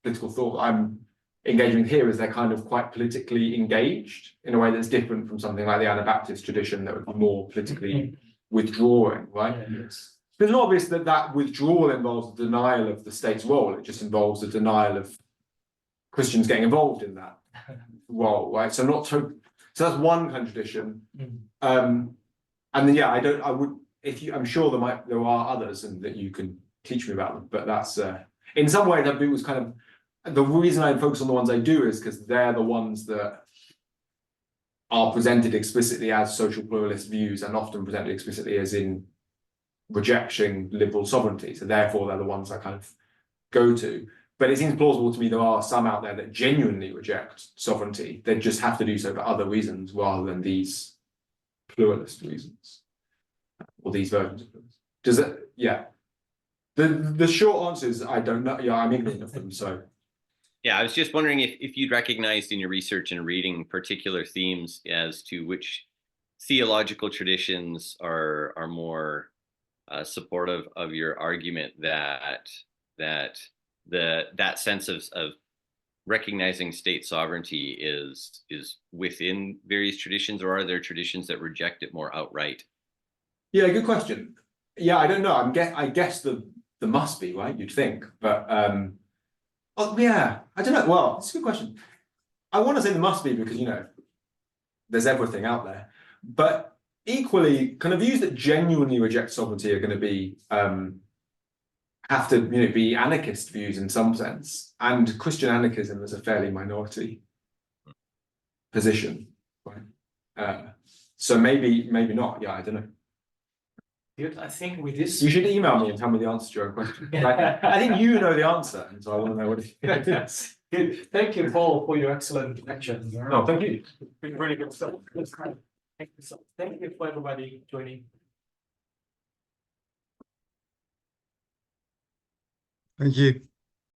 political thought I'm engaging with here is they're kind of quite politically engaged in a way that's different from something like the Anabaptist tradition that would be more politically withdrawing, right? Yes. It's not obvious that that withdrawal involves the denial of the state's role. It just involves the denial of Christians getting involved in that role, right? So that's one kind of tradition. And then yeah, I'm sure there are others and that you can teach me about them, but that's in some ways it was kind of the reason I focus on the ones I do is because they're the ones that are presented explicitly as social pluralist views and often presented explicitly as in rejecting liberal sovereignty. So therefore they're the ones I kind of go to. But it seems plausible to me there are some out there that genuinely reject sovereignty. They just have to do so for other reasons rather than these pluralist reasons. Or these versions of them. Does it? Yeah. The short answer is I don't know. Yeah, I'm ignorant of them. So yeah, I was just wondering if you'd recognized in your research and reading particular themes as to which theological traditions are more supportive of your argument that sense of recognizing state sovereignty is within various traditions, or are there traditions that reject it more outright? yeah, good question. Yeah, I don't know. I guess there must be, right? You'd think, but oh yeah, I don't know. Well, it's a good question. I want to say there must be because there's everything out there, but equally, kind of views that genuinely reject sovereignty are going to be have to be anarchist views in some sense, and Christian anarchism is a fairly minority position, right? So maybe not. Yeah, I don't know. Good. I think with this, You should email me and tell me the answer to your question. I think you know the answer, and so I want to know what it is. Good. Thank you, Paul, for your excellent lecture. No, thank you. Been really good stuff. Thank you for everybody joining. Thank you.